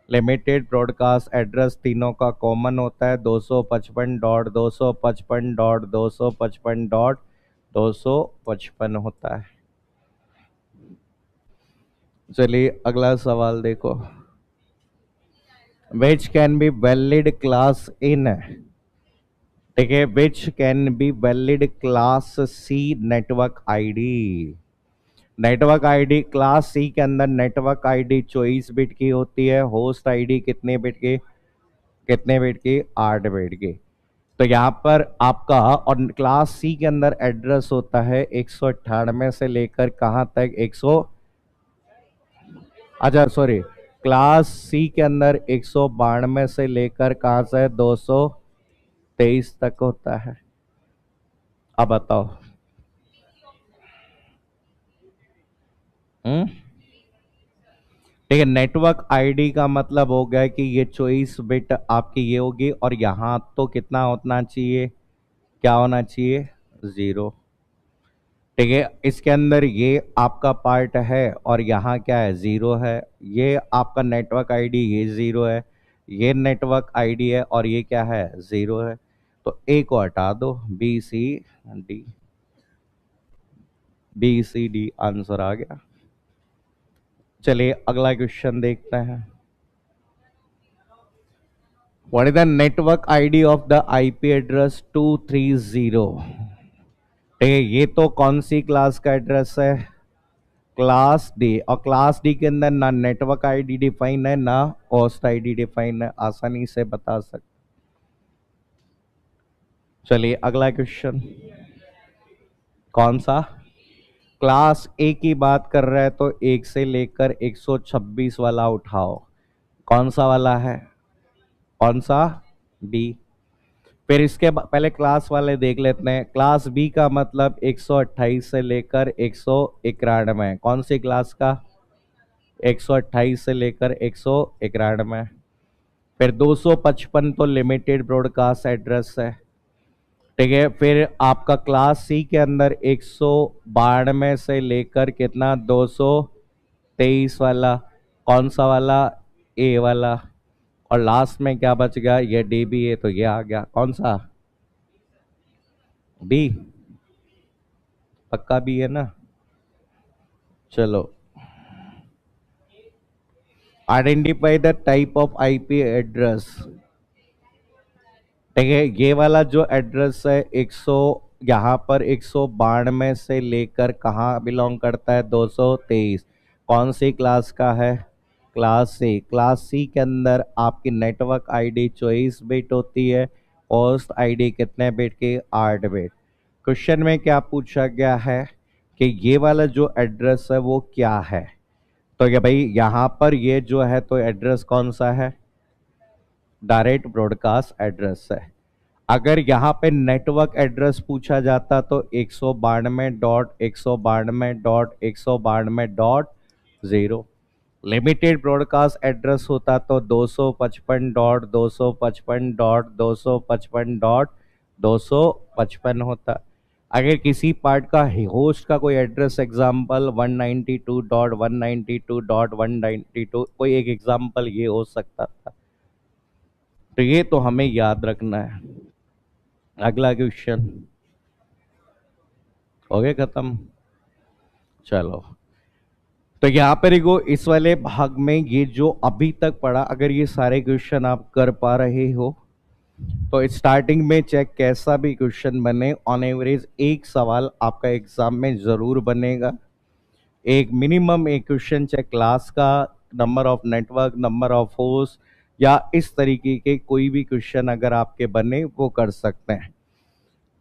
लिमिटेड ब्रॉडकास्ट एड्रेस तीनों का कॉमन होता है, 255.255.255.255 होता है। चलिए अगला सवाल देखो, which can be valid class in, ठीक है, which can be valid class C network ID. Network ID class C के अंदर नेटवर्क आईडी 24 बिट की होती है, होस्ट आईडी कितने बिट की, कितने बिट की, 8 बिट की। तो यहाँ पर आपका, और क्लास सी के अंदर एड्रेस होता है 198 से लेकर कहाँ तक, 100, अच्छा सॉरी, क्लास सी के अंदर 192 से लेकर कहाँ से 223 तक होता है। अब बताओ। ठीक है, नेटवर्क आईडी का मतलब हो गया कि ये 24 बिट आपकी ये होगी, और यहाँ तो कितना होना चाहिए, क्या होना चाहिए, 0। ठीक है, इसके अंदर ये आपका पार्ट है, और यहाँ क्या है, 0 है। ये आपका नेटवर्क आईडी, ये 0 है, ये नेटवर्क आईडी है, और ये क्या है, 0 है। तो ए को हटा दो, B C D, B C D answer आ गया। चलिए अगला क्वेश्चन देखते हैं, what is the network ID of the IP address 230। ये तो कौन सी क्लास का एड्रेस है, क्लास डी, और क्लास डी के अंदर ना नेटवर्क आईडी डिफाइन है, ना होस्ट आईडी डिफाइन है, आसानी से बता सकते। चलिए अगला क्वेश्चन, कौन सा? क्लास ए की बात कर रहा है तो 1 से लेकर 126 वाला उठाओ, कौन सा वाला है? कौन सा? बी। फिर इसके पहले क्लास वाले देख लेते हैं। क्लास बी का मतलब 128 से लेकर 191, कौन सी क्लास का? 128 से लेकर 191। फिर 255 तो लिमिटेड ब्रॉडकास्ट एड्रेस है, ठीक है। फिर आपका क्लास सी के अंदर 192 से लेकर कितना, 223 वाला, कौन सा वाला? ए वाला। और लास्ट में क्या बच गया? ये डी बी है, तो ये आ गया, कौन सा? बी। पक्का बी है ना? चलो, identify the type of IP address, ठीक है। ये वाला जो एड्रेस है 100, यहाँ पर 192 से लेकर कहाँ बिलोंग करता है? 223। कौन सी क्लास का है? Class C. क्लास सी के अंदर आपकी नेटवर्क आईडी 24 बिट होती है, होस्ट आईडी कितने बिट की? 8 बिट। क्वेश्चन में क्या पूछा गया है कि ये वाला जो एड्रेस है वो क्या है? तो ये भाई यहाँ पर ये जो है तो एड्रेस कौन सा है? डायरेक्ट ब्रॉडकास्ट एड्रेस है। अगर यहाँ पे नेटवर्क एड्रेस पूछा जाता तो 192.192.192.0। लिमिटेड ब्रॉडकास्ट एड्रेस होता तो 255.255.255.255 होता। अगर किसी पार्ट का होस्ट का कोई एड्रेस, एग्जांपल 192.192.192, कोई एक एग्जांपल ये हो सकता था। तो ये तो हमें याद रखना है। अगला क्वेश्चन हो गया खत्म। चलो, तो यहाँ पर देखो इस वाले भाग में ये जो अभी तक पढ़ा, अगर ये सारे क्वेश्चन आप कर पा रहे हो तो स्टार्टिंग में चेक कैसा भी क्वेश्चन बने, ऑन एवरेज एक सवाल आपका एग्जाम में जरूर बनेगा। एक मिनिमम एक क्वेश्चन चाहे क्लास का, number of network, number of host, या इस तरीके के कोई भी क्वेश्चन अगर आपके बने वो कर सकते हैं।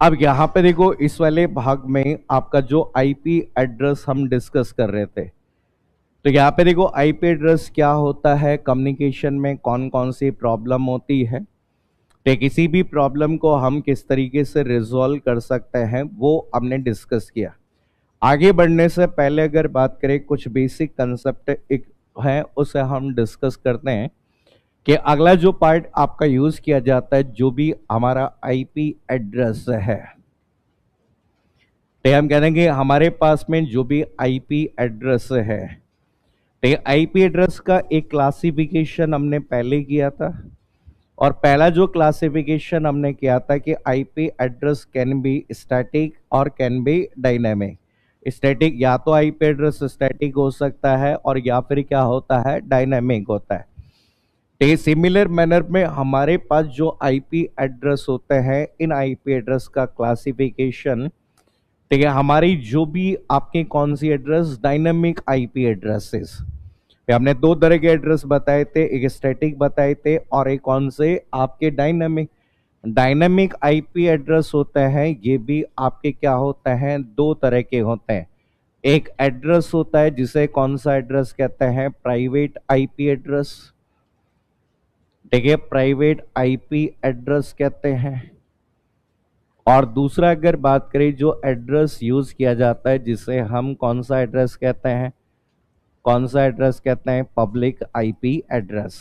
अब यहाँ पे देखो इस वाले भाग में आपका जो आईपी एड्रेस हम डिस्कस कर रहे थे, तो यहाँ पे देखो आईपी एड्रेस क्या होता है, कम्युनिकेशन में कौन कौन सी प्रॉब्लम होती है, तो किसी भी प्रॉब्लम को हम किस तरीके से रिजॉल्व कर सकते हैं वो हमने डिस्कस किया। आगे बढ़ने से पहले अगर बात करें, कुछ बेसिक कंसेप्ट एक है उसे हम डिस्कस करते हैं कि अगला जो पार्ट आपका यूज किया जाता है, जो भी हमारा आईपी एड्रेस है, तो हम कहेंगे हमारे पास में जो भी आईपी एड्रेस है, तो आईपी एड्रेस का एक क्लासिफिकेशन हमने पहले किया था। और पहला जो क्लासिफिकेशन हमने किया था कि IP address can be static और कैन बी डायनेमिक। स्टैटिक या तो आईपी एड्रेस स्टैटिक हो सकता है और या फिर क्या होता है, डायनेमिक होता है। तो सिमिलर मैनर में हमारे पास जो आईपी एड्रेस होते हैं, इन आईपी एड्रेस का क्लासिफिकेशन, ठीक है, हमारी जो भी आपके कौन सी एड्रेस, डायनेमिक आईपी एड्रेसेस, हमने दो तरह के एड्रेस बताए थे, एक स्टैटिक बताए थे और एक कौन से आपके डायनेमिक। डायनेमिक आईपी एड्रेस होते हैं, ये भी आपके क्या होते हैं, दो तरह के होते हैं। एक एड्रेस होता है जिसे कौन सा एड्रेस कहते हैं, प्राइवेट आईपी एड्रेस, ठीक है, प्राइवेट आईपी एड्रेस कहते हैं। और दूसरा अगर बात करें जो एड्रेस यूज किया जाता है, जिसे हम कौन सा एड्रेस कहते हैं, कौन सा एड्रेस कहते हैं, पब्लिक आईपी एड्रेस।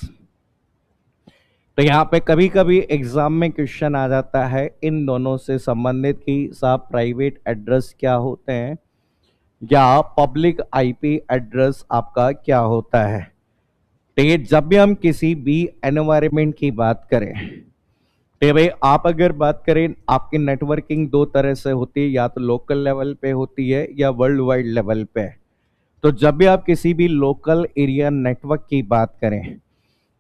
तो यहाँ पे कभी कभी एग्जाम में क्वेश्चन आ जाता है इन दोनों से संबंधित कि साहब प्राइवेट एड्रेस क्या होते हैं या पब्लिक आईपी एड्रेस आपका क्या होता है। तो ये जब भी हम किसी भी एनवायरनमेंट की बात करें, तो भाई आप अगर बात करें, आपकी नेटवर्किंग दो तरह से होती है, या तो लोकल लेवल पे होती है या वर्ल्ड वाइड लेवल पे। तो जब भी आप किसी भी लोकल एरिया नेटवर्क की बात करें,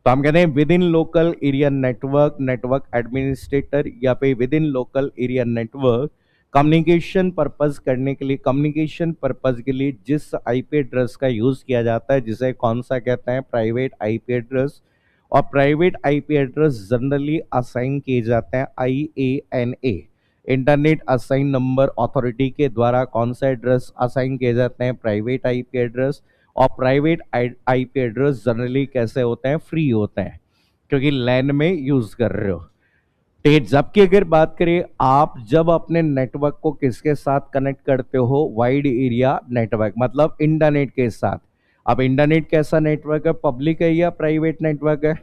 तो हम कहते हैं with in local area network, network administrator, या फिर with in local area network communication purpose करने के लिए, कम्युनिकेशन पर्पज के लिए जिस आईपी एड्रेस का यूज किया जाता है, जिसे कौन सा कहते हैं, प्राइवेट आईपी एड्रेस। और private IP address generally assign किए जाते हैं IANA, internet assign number authority के द्वारा कौन सा एड्रेस असाइन किए जाते हैं? Private IP address. और प्राइवेट आईपी एड्रेस जनरली कैसे होते हैं? फ्री होते हैं, क्योंकि लैन में यूज कर रहे हो। तो जबकि अगर बात करें, आप जब अपने नेटवर्क को किसके साथ कनेक्ट करते हो? वाइड एरिया नेटवर्क, मतलब इंटरनेट के साथ। अब इंटरनेट कैसा नेटवर्क है? पब्लिक है या प्राइवेट नेटवर्क है?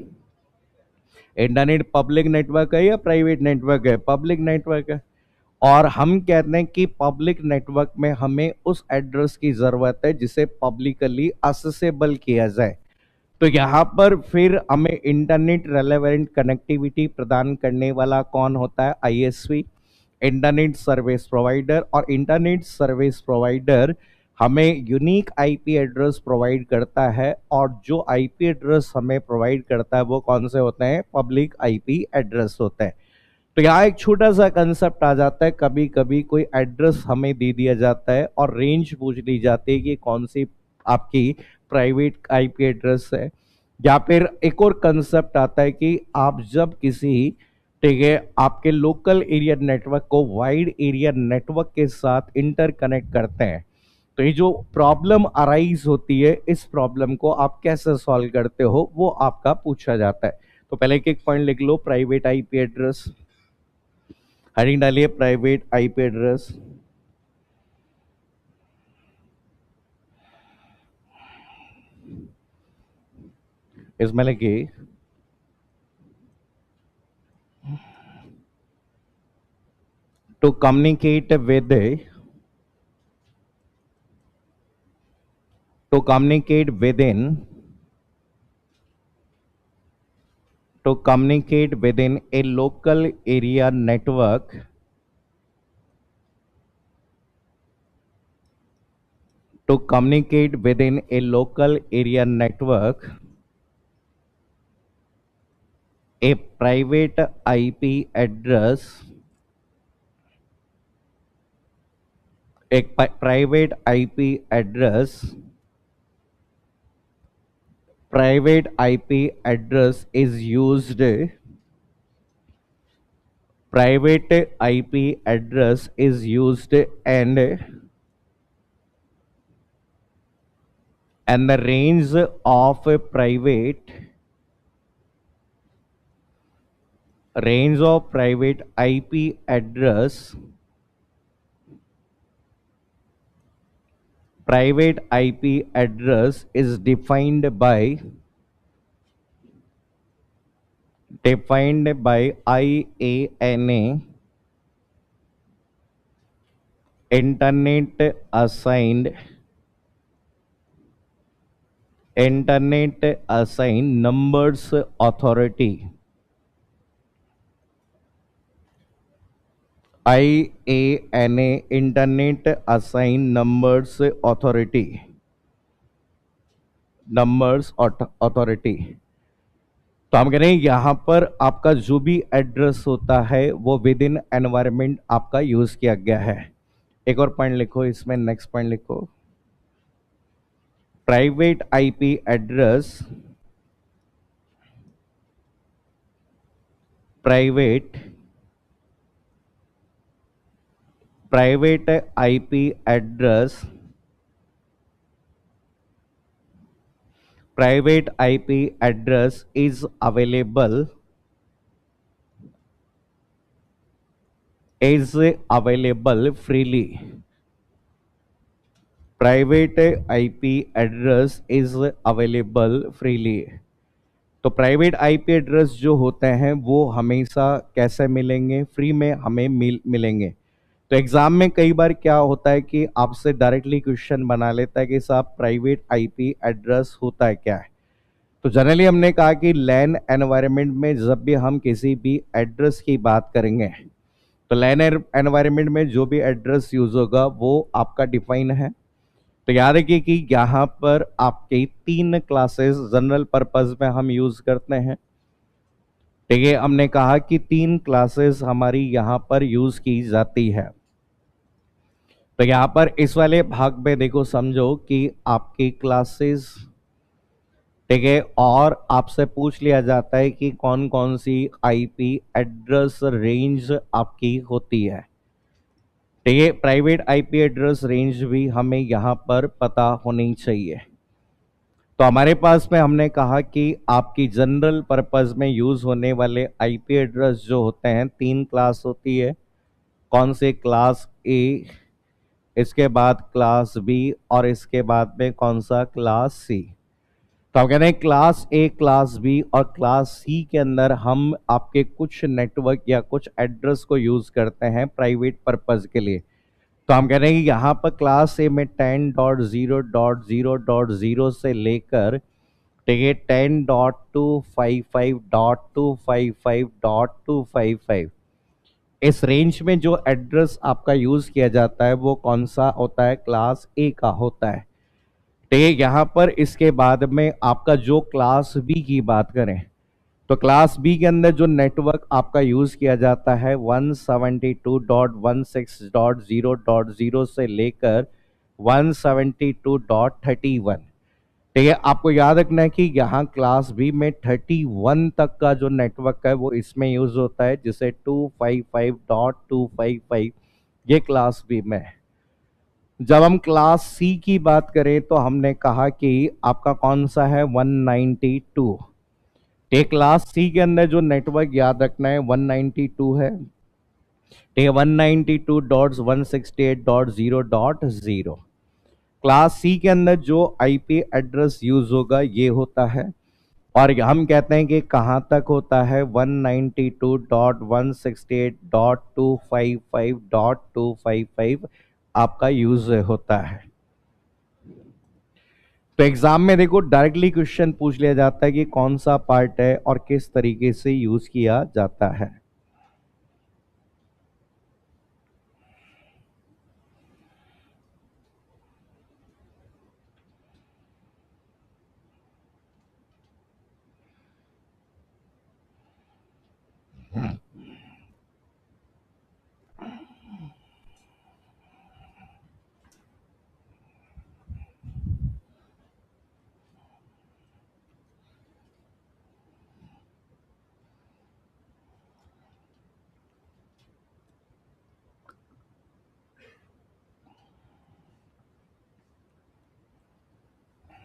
इंटरनेट पब्लिक नेटवर्क है या प्राइवेट नेटवर्क है? पब्लिक नेटवर्क है। और हम कहते हैं कि पब्लिक नेटवर्क में हमें उस एड्रेस की जरूरत है जिसे पब्लिकली एक्सेसिबल किया जाए। तो यहाँ पर फिर हमें इंटरनेट रेलेवेंट कनेक्टिविटी प्रदान करने वाला कौन होता है? ISP, internet service provider. और इंटरनेट सर्विस प्रोवाइडर हमें यूनिक आईपी एड्रेस प्रोवाइड करता है, और जो आईपी एड्रेस हमें प्रोवाइड करता है वो कौन से होते हैं? पब्लिक आईपी एड्रेस होते हैं। तो यहाँ एक छोटा सा कंसेप्ट आ जाता है, कभी कभी कोई एड्रेस हमें दे दिया जाता है और रेंज पूछ ली जाती है कि कौन सी आपकी प्राइवेट आईपी एड्रेस है। या फिर एक और कंसेप्ट आता है कि आप जब किसी, ठीक है, आपके लोकल एरिया नेटवर्क को वाइड एरिया नेटवर्क के साथ इंटरकनेक्ट करते हैं, तो ये जो प्रॉब्लम अराइज होती है, इस प्रॉब्लम को आप कैसे सॉल्व करते हो वो आपका पूछा जाता है। तो पहले एक पॉइंट लिख लो, प्राइवेट आईपी एड्रेस। हेडिंग डालिए प्राइवेट आईपी एड्रेस। इसमें लिखिए to communicate with to communicate within to communicate within a local area network, to communicate within a local area network, a private IP address, a private IP address, private IP address is used, private IP address is used, and the range of a private IP address, private IP address is defined by IANA, Internet Assigned Numbers Authority, IANA, Internet Assigned Numbers Authority, Numbers Authority। तो हम कह रहे हैं यहां पर आपका जो भी एड्रेस होता है वो विद इन एनवायरमेंट आपका यूज किया गया है। एक और पॉइंट लिखो इसमें, नेक्स्ट पॉइंट लिखो, private IP address, private IP address, private IP address is available freely. Private IP address is available freely. तो प्राइवेट आईपी एड्रेस जो होते हैं वो हमेशा कैसे मिलेंगे? फ्री में हमें मिलेंगे। तो एग्जाम में कई बार क्या होता है कि आपसे डायरेक्टली क्वेश्चन बना लेता है कि साहब प्राइवेट आईपी एड्रेस होता है क्या है। तो जनरली हमने कहा कि लैन एनवायरनमेंट में जब भी हम किसी भी एड्रेस की बात करेंगे, तो लैन एनवायरनमेंट में जो भी एड्रेस यूज होगा वो आपका डिफाइन है। तो याद रखिए कि यहाँ पर आपके 3 क्लासेस जनरल पर्पस में हम यूज करते हैं। ठीक है, हमने कहा कि 3 क्लासेस हमारी यहाँ पर यूज की जाती है। तो यहाँ पर इस वाले भाग में देखो, समझो कि आपकी क्लासेस, ठीक है, और आपसे पूछ लिया जाता है कि कौन कौन सी आईपी एड्रेस रेंज आपकी होती है। ठीक है, प्राइवेट आईपी एड्रेस रेंज भी हमें यहाँ पर पता होनी चाहिए। तो हमारे पास में हमने कहा कि आपकी जनरल पर्पस में यूज होने वाले आईपी एड्रेस जो होते हैं, तीन क्लास होती है। कौन से? क्लास ए, इसके बाद क्लास बी, और इसके बाद में कौन सा? Class C. तो हम कह रहे हैं क्लास ए, क्लास बी और क्लास सी के अंदर हम आपके कुछ नेटवर्क या कुछ एड्रेस को यूज करते हैं प्राइवेट पर्पस के लिए। तो हम कह रहे हैं कि यहाँ पर क्लास ए में 10.0.0.0 से लेकर, ठीक है, 10.255.255.255, इस रेंज में जो एड्रेस आपका यूज किया जाता है वो कौन सा होता है? क्लास ए का होता है। ठीक है, यहाँ पर इसके बाद में आपका जो क्लास बी की बात करें, तो क्लास बी के अंदर जो नेटवर्क आपका यूज किया जाता है 172.16.0.0 से लेकर 172.31। ठीक है, आपको याद रखना है कि यहाँ क्लास बी में 31 तक का जो नेटवर्क है वो इसमें यूज होता है, जिसे 255.255 ये क्लास बी में है। जब हम क्लास सी की बात करें तो हमने कहा कि आपका कौन सा है? 192। एक क्लास सी के अंदर जो नेटवर्क याद रखना है 192 है। ठीक है, 192.168.0.0। क्लास सी के अंदर जो आईपी एड्रेस यूज होगा ये होता है, और हम कहते हैं कि कहाँ तक होता है? 192.168.255.255 आपका यूज होता है। तो एग्जाम में देखो डायरेक्टली क्वेश्चन पूछ लिया जाता है कि कौन सा पार्ट है और किस तरीके से यूज किया जाता है।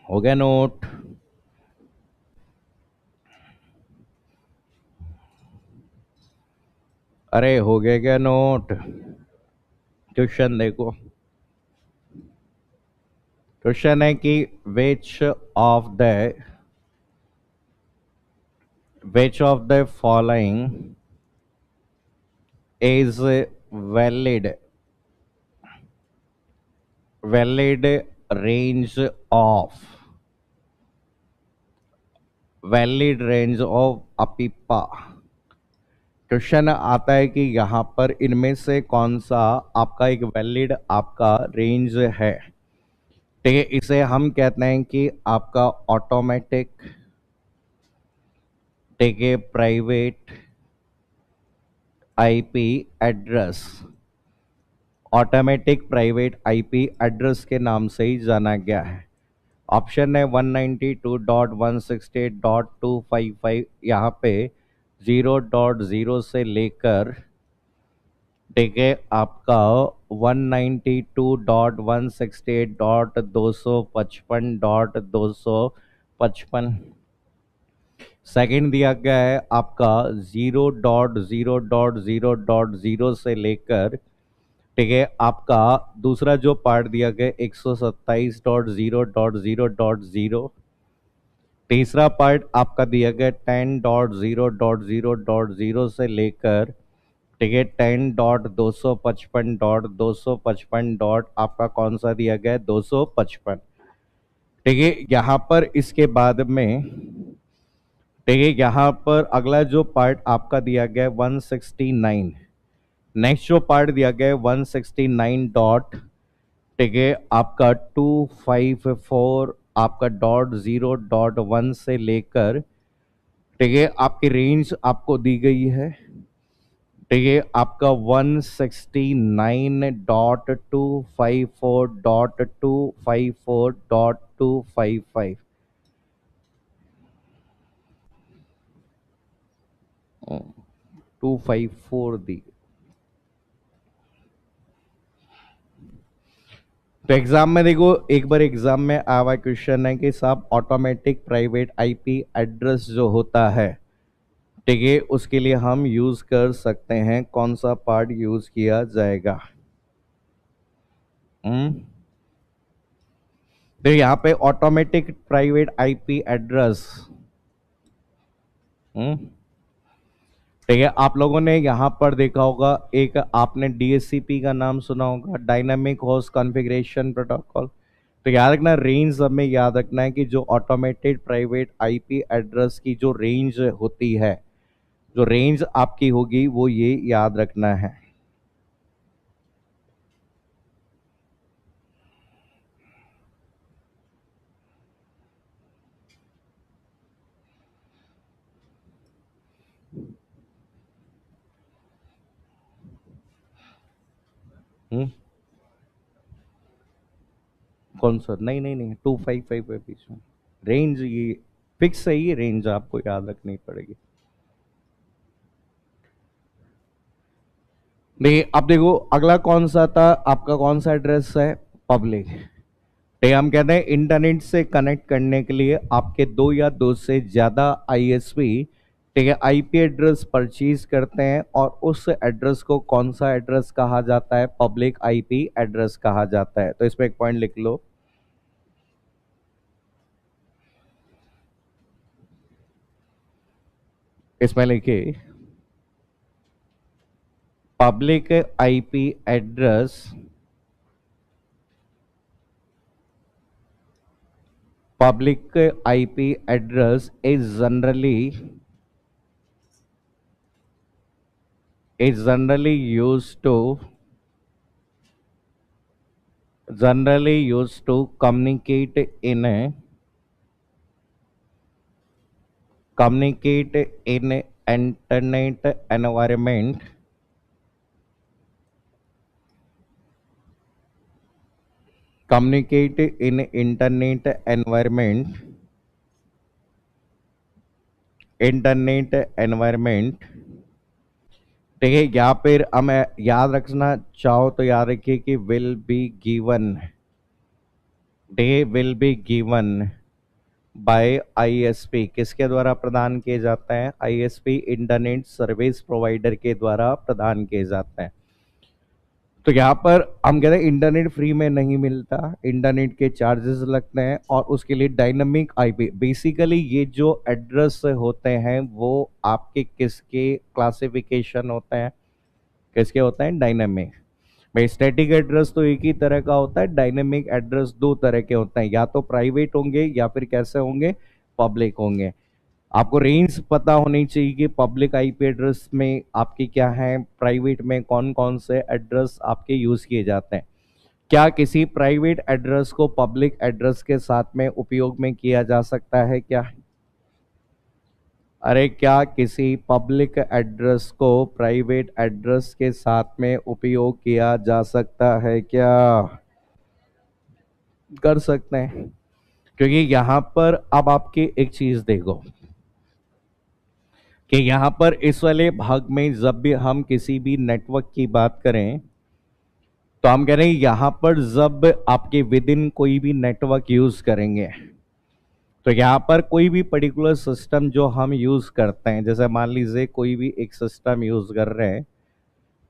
हो गया नोट? अरे हो गया क्या नोट? क्वेश्चन देखो, क्वेश्चन है कि which of the following is valid range of APIPA. Question आता है कि यहाँ पर इनमें से कौन सा आपका एक वैलिड आपका रेंज है। ठीक है, इसे हम कहते हैं कि आपका ऑटोमेटिक, ठीक है, private IP address, automatic private IP address के नाम से ही जाना गया है। ऑप्शन है 192.168.255, यहाँ पे 0.0 से लेकर, ठीक है, आपका 192.168.255.255। सेकंड दिया गया है आपका 0.0.0.0 से लेकर, ठीक है, आपका दूसरा जो पार्ट दिया गया 127.0.0.0। तीसरा पार्ट आपका दिया गया 10.0.0.0 से लेकर, ठीक है, 10.255.255 डॉट आपका कौन सा दिया गया है? 255। ठीक है, यहाँ पर इसके बाद में, ठीक है, यहाँ पर अगला जो पार्ट आपका दिया गया है 169। नेक्स्ट जो पार्ट दिया गया है 169 डॉट, ठीक है, आपका 254 आपका .0.1 से लेकर, ठीक है, आपकी रेंज आपको दी गई है, ठीक है, आपका 169.254.254.255। 254 दी। तो एग्जाम में देखो, एक बार एग्जाम में आया हुआ क्वेश्चन है कि साहब ऑटोमेटिक प्राइवेट आईपी एड्रेस जो होता है, ठीक है, उसके लिए हम यूज कर सकते हैं, कौन सा पार्ट यूज किया जाएगा? तो यहाँ पे ऑटोमेटिक प्राइवेट आईपी एड्रेस, ठीक है, आप लोगों ने यहाँ पर देखा होगा, एक आपने डीएचसीपी का नाम सुना होगा, डायनामिक होस्ट कॉन्फ़िगरेशन प्रोटोकॉल। तो याद रखना, रेंज हमें याद रखना है कि जो ऑटोमेटेड प्राइवेट आईपी एड्रेस की जो रेंज होती है, जो रेंज आपकी होगी वो ये याद रखना है। कौन सा? नहीं नहीं नहीं, 255 है बीच में रेंज, ये फिक्स है, ये रेंज आपको याद रखनी पड़ेगी। देखिए अब देखो, अगला कौन सा था आपका, कौन सा एड्रेस है? पब्लिक। ठीक है, हम कहते हैं इंटरनेट से कनेक्ट करने के लिए आपके दो या दो से ज्यादा आईएसपी, ठीक है, आईपी एड्रेस परचेज करते हैं, और उस एड्रेस को कौन सा एड्रेस कहा जाता है? पब्लिक आईपी एड्रेस कहा जाता है। तो इसमें एक पॉइंट लिख लो, इसमें लिखिए public IP address, public IP address is generally used to communicate in internet environment, communicate in internet environment, ठीक है। या फिर हम याद रखना चाहो तो याद रखिए कि will be given, they will be given by ISP, किसके द्वारा प्रदान किए जाते हैं? आईएसपी, इंटरनेट सर्विस प्रोवाइडर के द्वारा प्रदान किए जाते हैं। तो यहाँ पर हम कहते हैं इंटरनेट फ्री में नहीं मिलता, इंटरनेट के चार्जेस लगते हैं, और उसके लिए डायनामिक आईपी, बेसिकली ये जो एड्रेस होते हैं वो आपके किसके क्लासिफिकेशन होते हैं? किसके होते हैं? डायनामिक। भाई स्टैटिक एड्रेस तो एक ही तरह का होता है, डायनेमिक एड्रेस दो तरह के होते हैं, या तो प्राइवेट होंगे या फिर कैसे होंगे? पब्लिक होंगे। आपको रेंज पता होनी चाहिए कि पब्लिक आईपी एड्रेस में आपकी क्या है, प्राइवेट में कौन कौन से एड्रेस आपके यूज किए जाते हैं। क्या किसी प्राइवेट एड्रेस को पब्लिक एड्रेस के साथ में उपयोग में किया जा सकता है क्या? अरे क्या किसी पब्लिक एड्रेस को प्राइवेट एड्रेस के साथ में उपयोग किया जा सकता है क्या? कर सकते हैं, क्योंकि यहां पर अब आपकी एक चीज देखो कि यहां पर इस वाले भाग में जब भी हम किसी भी नेटवर्क की बात करें, तो हम कह रहे हैं यहां पर जब आपके विद इन कोई भी नेटवर्क यूज करेंगे, तो यहाँ पर कोई भी पर्टिकुलर सिस्टम जो हम यूज करते हैं, जैसे मान लीजिए कोई भी एक सिस्टम यूज कर रहे हैं,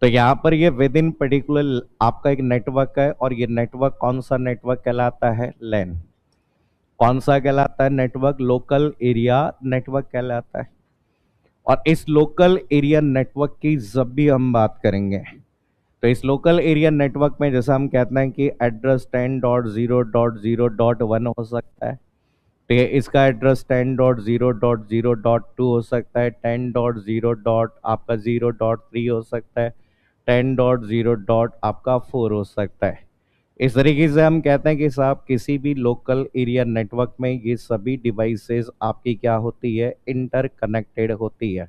तो यहाँ पर ये विद इन पर्टिकुलर आपका एक नेटवर्क है, और ये नेटवर्क कौन सा नेटवर्क कहलाता है? लैन। कौन सा कहलाता है नेटवर्क? लोकल एरिया नेटवर्क कहलाता है। और इस लोकल एरिया नेटवर्क की जब भी हम बात करेंगे, तो इस लोकल एरिया नेटवर्क में जैसा हम कहते हैं कि एड्रेस 10.0.0.1 हो सकता है, ठीक है, इसका एड्रेस 10.0.0.2 हो सकता है, 10.0 डॉट आपका 0.3 हो सकता है, 10.0 डॉट आपका 4 हो सकता है। इस तरीके से हम कहते हैं कि साहब किसी भी लोकल एरिया नेटवर्क में ये सभी डिवाइसेस आपकी क्या होती है? इंटरकनेक्टेड होती है,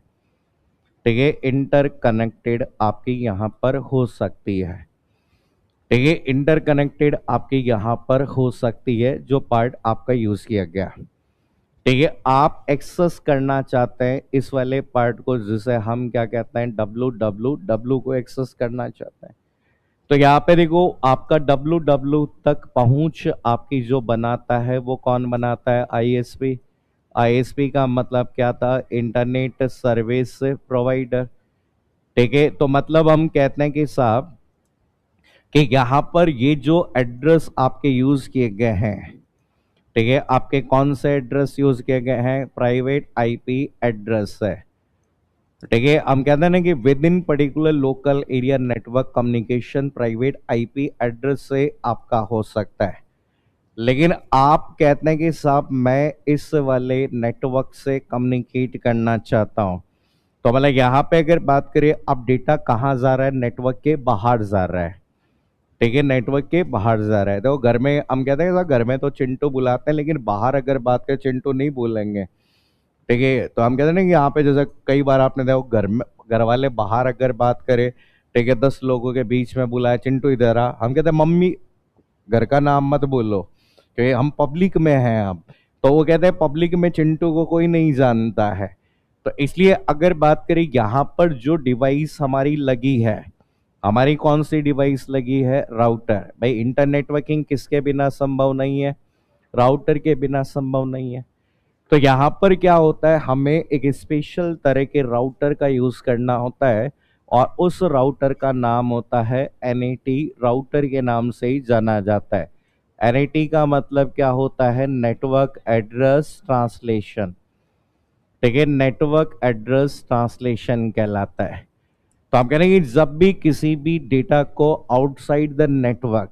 ठीक है, इंटरकनेक्टेड आपकी यहाँ पर हो सकती है, ठीक है, इंटरकनेक्टेड आपकी यहाँ पर हो सकती है, जो पार्ट आपका यूज किया गया, ठीक है। आप एक्सेस करना चाहते हैं इस वाले पार्ट को, जिसे हम क्या कहते हैं? डब्ल्यू डब्ल्यू डब्ल्यू को एक्सेस करना चाहते हैं, तो यहाँ पे देखो आपका डब्ल्यू तक पहुंच आपकी जो बनाता है वो कौन बनाता है? आईएसपी। आईएसपी का मतलब क्या था? Internet service provider. ठीक है, तो मतलब हम कहते हैं कि साहब कि यहाँ पर ये जो एड्रेस आपके यूज किए गए हैं, ठीक है, आपके कौन से एड्रेस यूज किए गए हैं? प्राइवेट आईपी एड्रेस है। ठीक है, हम कहते हैं ना कि with in particular local area network communication private IP address से आपका हो सकता है। लेकिन आप कहते हैं कि साहब मैं इस वाले नेटवर्क से कम्युनिकेट करना चाहता हूं, तो मतलब यहाँ पे अगर बात करें, अब डेटा कहाँ जा रहा है? नेटवर्क के बाहर जा रहा है। ठीक है, नेटवर्क के बाहर जा रहा है। तो घर में हम कहते हैं घर में तो चिंटू बुलाते हैं, लेकिन बाहर अगर बात करें चिंटू नहीं बोलेंगे। ठीक है, तो हम कहते हैं ना कि यहाँ पे जैसे कई बार आपने देखो घर में घर वाले बाहर अगर बात करें, ठीक है, 10 लोगों के बीच में बुलाया, चिंटू इधर आ, हम कहते हैं मम्मी घर का नाम मत बोलो क्योंकि हम पब्लिक में हैं अब। तो वो कहते हैं पब्लिक में चिंटू को कोई नहीं जानता है। तो इसलिए अगर बात करें यहाँ पर जो डिवाइस हमारी लगी है, हमारी कौन सी डिवाइस लगी है? राउटर। भाई इंटर नेटवर्किंग किसके बिना संभव नहीं है? राउटर के बिना संभव नहीं है। तो यहाँ पर क्या होता है, हमें एक स्पेशल तरह के राउटर का यूज करना होता है और उस राउटर का नाम होता है एनएटी। राउटर के नाम से ही जाना जाता है। एनएटी का मतलब क्या होता है? Network address translation. ठीक है, नेटवर्क एड्रेस ट्रांसलेशन कहलाता है। तो हम कह रहे हैं कि जब भी किसी भी डेटा को आउटसाइड द नेटवर्क,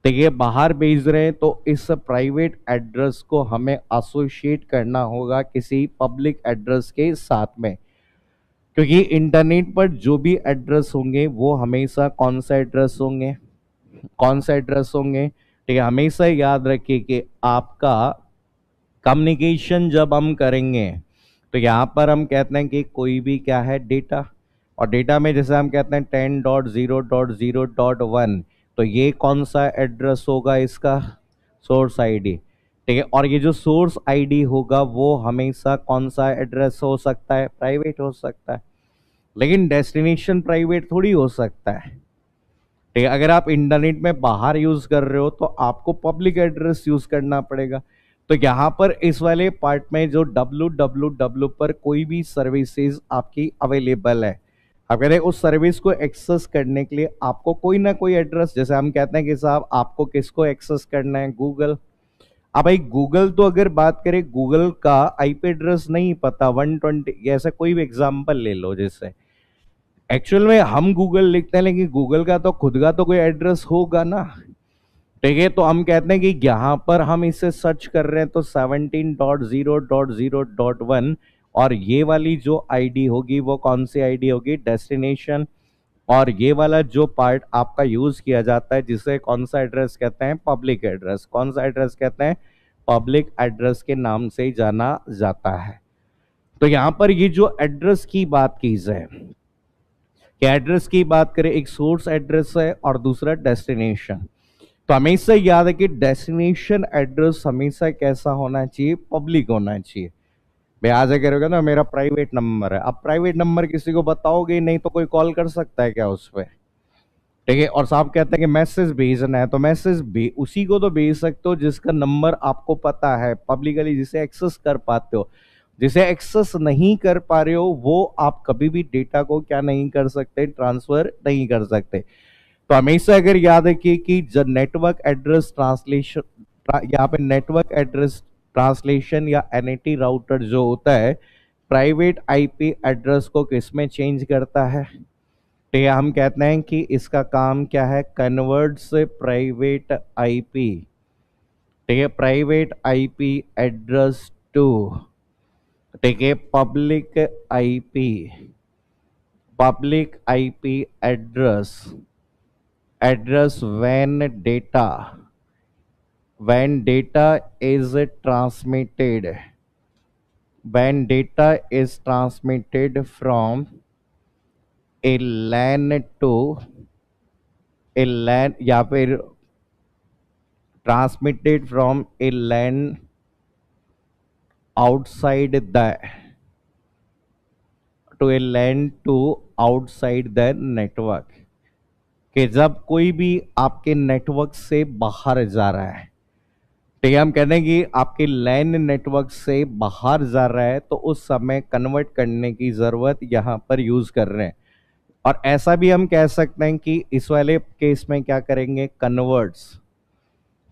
ठीक है, बाहर भेज रहे हैं, तो इस प्राइवेट एड्रेस को हमें एसोसिएट करना होगा किसी पब्लिक एड्रेस के साथ में। क्योंकि इंटरनेट पर जो भी एड्रेस होंगे वो हमेशा कौन सा एड्रेस होंगे? कौन सा एड्रेस होंगे? ठीक है, हमेशा याद रखिए कि आपका कम्युनिकेशन जब हम करेंगे तो यहाँ पर हम कहते हैं कि कोई भी क्या है? डेटा। और डेटा में जैसे हम कहते हैं 10.0.0.1, तो ये कौन सा एड्रेस होगा? इसका सोर्स आईडी। ठीक है, और ये जो सोर्स आईडी होगा वो हमेशा कौन सा एड्रेस हो सकता है? प्राइवेट हो सकता है। लेकिन डेस्टिनेशन प्राइवेट थोड़ी हो सकता है। ठीक है, अगर आप इंटरनेट में बाहर यूज कर रहे हो तो आपको पब्लिक एड्रेस यूज करना पड़ेगा। तो यहाँ पर इस वाले पार्ट में जो www पर कोई भी सर्विसेज आपकी अवेलेबल है, आप कहते हैं उस सर्विस को एक्सेस करने के लिए आपको कोई ना कोई एड्रेस, जैसे हम कहते हैं कि साहब आपको किसको एक्सेस करना है? गूगल। अब भाई गूगल, तो अगर बात करें गूगल का आईपी एड्रेस नहीं पता 120, ऐसा कोई भी एग्जांपल ले लो, जैसे एक्चुअल में हम गूगल लिखते हैं लेकिन गूगल का तो खुद का तो कोई एड्रेस होगा ना। ठीक है, तो हम कहते हैं कि यहाँ पर हम इसे सर्च कर रहे हैं तो 17.0.0.1, और ये वाली जो आईडी होगी वो कौन सी आईडी होगी? डेस्टिनेशन। और ये वाला जो पार्ट आपका यूज किया जाता है जिसे कौन सा एड्रेस कहते हैं? Public address. कौन सा एड्रेस कहते हैं? पब्लिक एड्रेस के नाम से ही जाना जाता है। तो यहाँ पर ये जो एड्रेस की बात की जाए, कि एड्रेस की बात करें, एक सोर्स एड्रेस है और दूसरा डेस्टिनेशन। तो हमेशा याद है कि डेस्टिनेशन एड्रेस हमेशा कैसा होना चाहिए? पब्लिक होना चाहिए। भाई आज करोगे ना मेरा प्राइवेट नंबर है, अब प्राइवेट नंबर किसी को बताओगे नहीं तो कोई कॉल कर सकता है क्या उस पर? ठीक है, और साहब कहते हैं कि मैसेज भेजना है, तो मैसेज भी उसी को तो भेज सकते हो जिसका नंबर आपको पता है पब्लिकली, जिसे एक्सेस कर पाते हो। जिसे एक्सेस नहीं कर पा रहे हो वो आप कभी भी डेटा को क्या नहीं कर सकते? ट्रांसफर नहीं कर सकते। तो हमेशा अगर याद रखिए कि जब नेटवर्क एड्रेस ट्रांसलेशन, यहाँ पे नेटवर्क एड्रेस ट्रांसलेशन या एनएटी राउटर जो होता है, प्राइवेट आईपी एड्रेस को किसमें चेंज करता है? तो ये हम कहते हैं कि इसका काम क्या है? कन्वर्ट से प्राइवेट आईपी, ठीक है, प्राइवेट आईपी एड्रेस टू, ठीक है, public IP address, when data is transmitted, from a LAN to a LAN, या फिर transmitted from a LAN outside the to a LAN to outside the network, कि जब कोई भी आपके नेटवर्क से बाहर जा रहा है, ठीक है, हम कहते हैं कि आपके लैन नेटवर्क से बाहर जा रहा है, तो उस समय कन्वर्ट करने की जरूरत यहां पर यूज कर रहे हैं। और ऐसा भी हम कह सकते हैं कि इस वाले केस में क्या करेंगे, कन्वर्ट्स,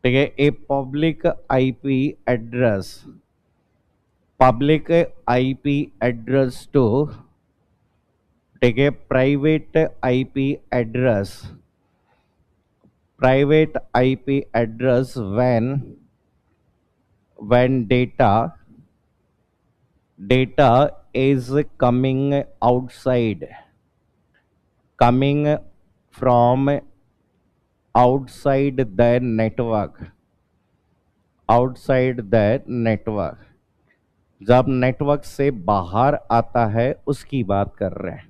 ठीक है, a public IP address to, ठीक है, private IP address when data is coming from outside the network, जब नेटवर्क से बाहर आता है उसकी बात कर रहे हैं।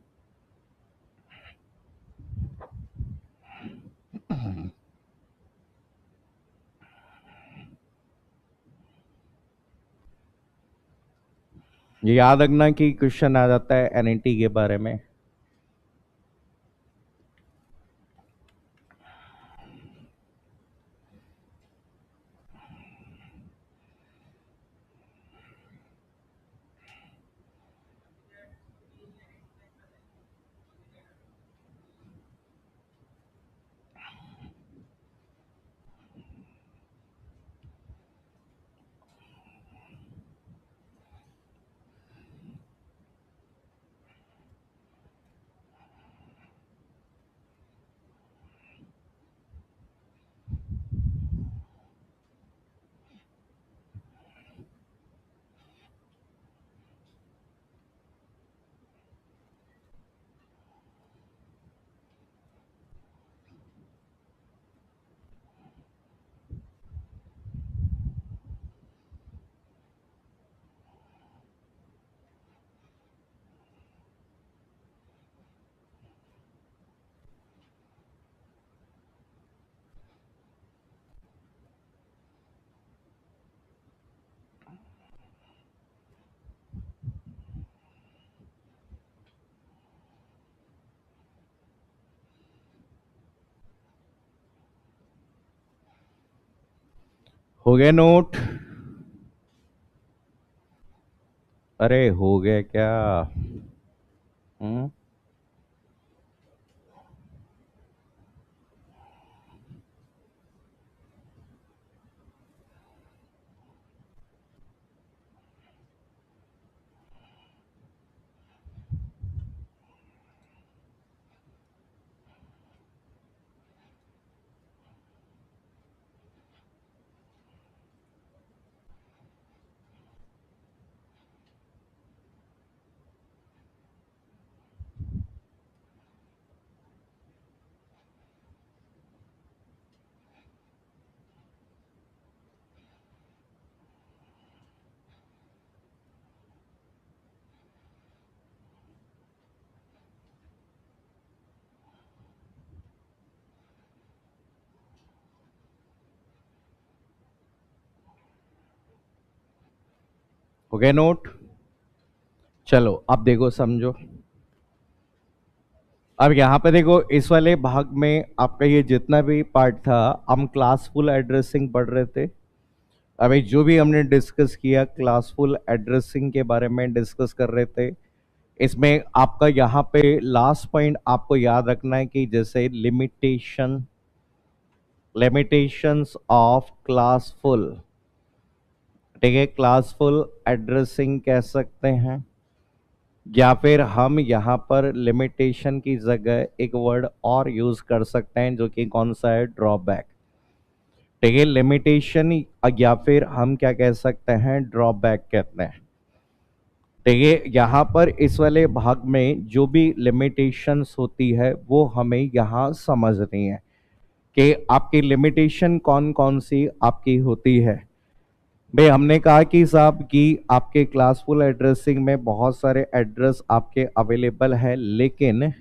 ये याद रखना कि क्वेश्चन आ जाता है एनईटी के बारे में। हो गया नोट? अरे हो गया क्या? हम्म। हो गया नोट? चलो अब देखो, समझो। अब यहाँ पे देखो, इस वाले भाग में आपका ये जितना भी पार्ट था, हम क्लासफुल एड्रेसिंग पढ़ रहे थे। अभी जो भी हमने डिस्कस किया क्लासफुल एड्रेसिंग के बारे में डिस्कस कर रहे थे। इसमें आपका यहाँ पे लास्ट पॉइंट आपको याद रखना है कि जैसे लिमिटेशंस ऑफ क्लासफुल, ठीक है, क्लासफुल एड्रेसिंग कह सकते हैं, या फिर हम यहाँ पर लिमिटेशन की जगह एक वर्ड और यूज कर सकते हैं जो कि कौन सा है, ड्रॉबैक, ठीक है। लिमिटेशन या फिर हम क्या कह सकते हैं, ड्रॉबैक कहते हैं, ठीक है। यहाँ पर इस वाले भाग में जो भी लिमिटेशंस होती है वो हमें यहाँ समझनी है कि आपकी लिमिटेशन कौन कौन सी आपकी होती है। भाई हमने कहा कि साहब कि आपके क्लासफुल एड्रेसिंग में बहुत सारे एड्रेस आपके अवेलेबल है, लेकिन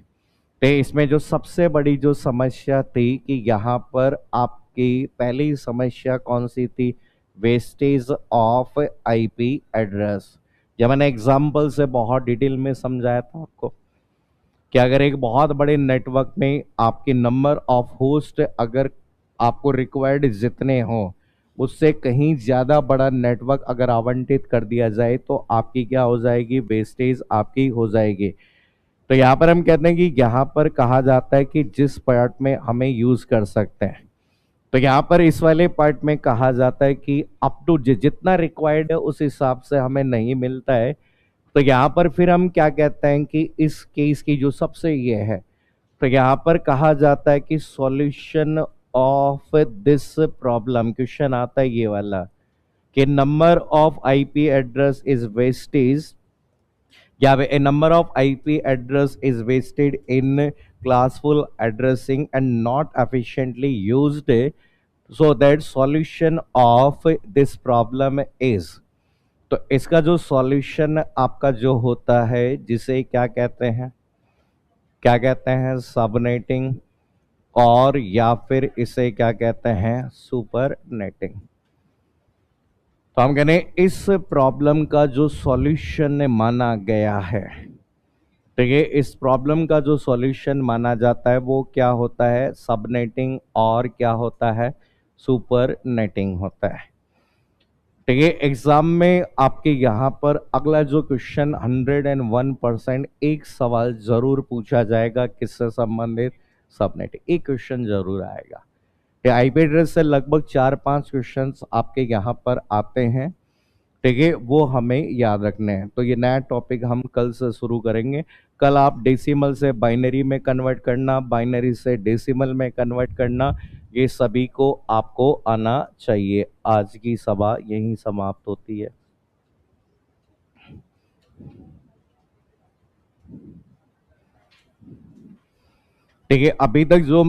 इसमें जो सबसे बड़ी जो समस्या थी कि यहाँ पर आपकी पहली समस्या कौन सी थी, वेस्टेज ऑफ आईपी एड्रेस। जब मैंने एग्जाम्पल से बहुत डिटेल में समझाया था आपको, कि अगर एक बहुत बड़े नेटवर्क में आपके नंबर ऑफ होस्ट अगर आपको रिक्वायर्ड जितने हो उससे कहीं ज़्यादा बड़ा नेटवर्क अगर आवंटित कर दिया जाए तो आपकी क्या हो जाएगी, वेस्टेज आपकी हो जाएगी। तो यहाँ पर हम कहते हैं कि यहाँ पर कहा जाता है कि जिस पार्ट में हमें यूज कर सकते हैं, तो यहाँ पर इस वाले पार्ट में कहा जाता है कि अप टू जितना रिक्वायर्ड है उस हिसाब से हमें नहीं मिलता है। तो यहाँ पर फिर हम क्या कहते हैं कि इस केस की जो सबसे ये है, तो यहाँ पर कहा जाता है कि solution of this problem, question आता है ये वाला कि number of IP address is wastage, या a number of IP address is wasted in classful addressing and not efficiently used, so that solution of this problem is, तो इसका जो सॉल्यूशन आपका जो होता है जिसे क्या कहते हैं, क्या कहते हैं, सबनेटिंग, और या फिर इसे क्या कहते हैं, सुपर नेटिंग। तो हम कहते हैं इस प्रॉब्लम का जो सॉल्यूशन माना गया है, तो ये इस प्रॉब्लम का जो सॉल्यूशन माना जाता है वो क्या होता है, सबनेटिंग और क्या होता है, सुपर नेटिंग होता है। तो ये एग्जाम में आपके यहाँ पर अगला जो क्वेश्चन 101% एक सवाल जरूर पूछा जाएगा, किससे संबंधित, सबनेटिंग, एक क्वेश्चन जरूर आएगा। आईपी एड्रेस से लगभग 4-5 क्वेश्चंस आपके यहाँ पर आते हैं, ठीक है, वो हमें याद रखने हैं। तो ये नया टॉपिक हम कल से शुरू करेंगे। कल आप डेसिमल से बाइनरी में कन्वर्ट करना, बाइनरी से डेसिमल में कन्वर्ट करना, ये सभी को आपको आना चाहिए। आज की सभा यहीं समाप्त होती है। ठीक है, अभी तक जो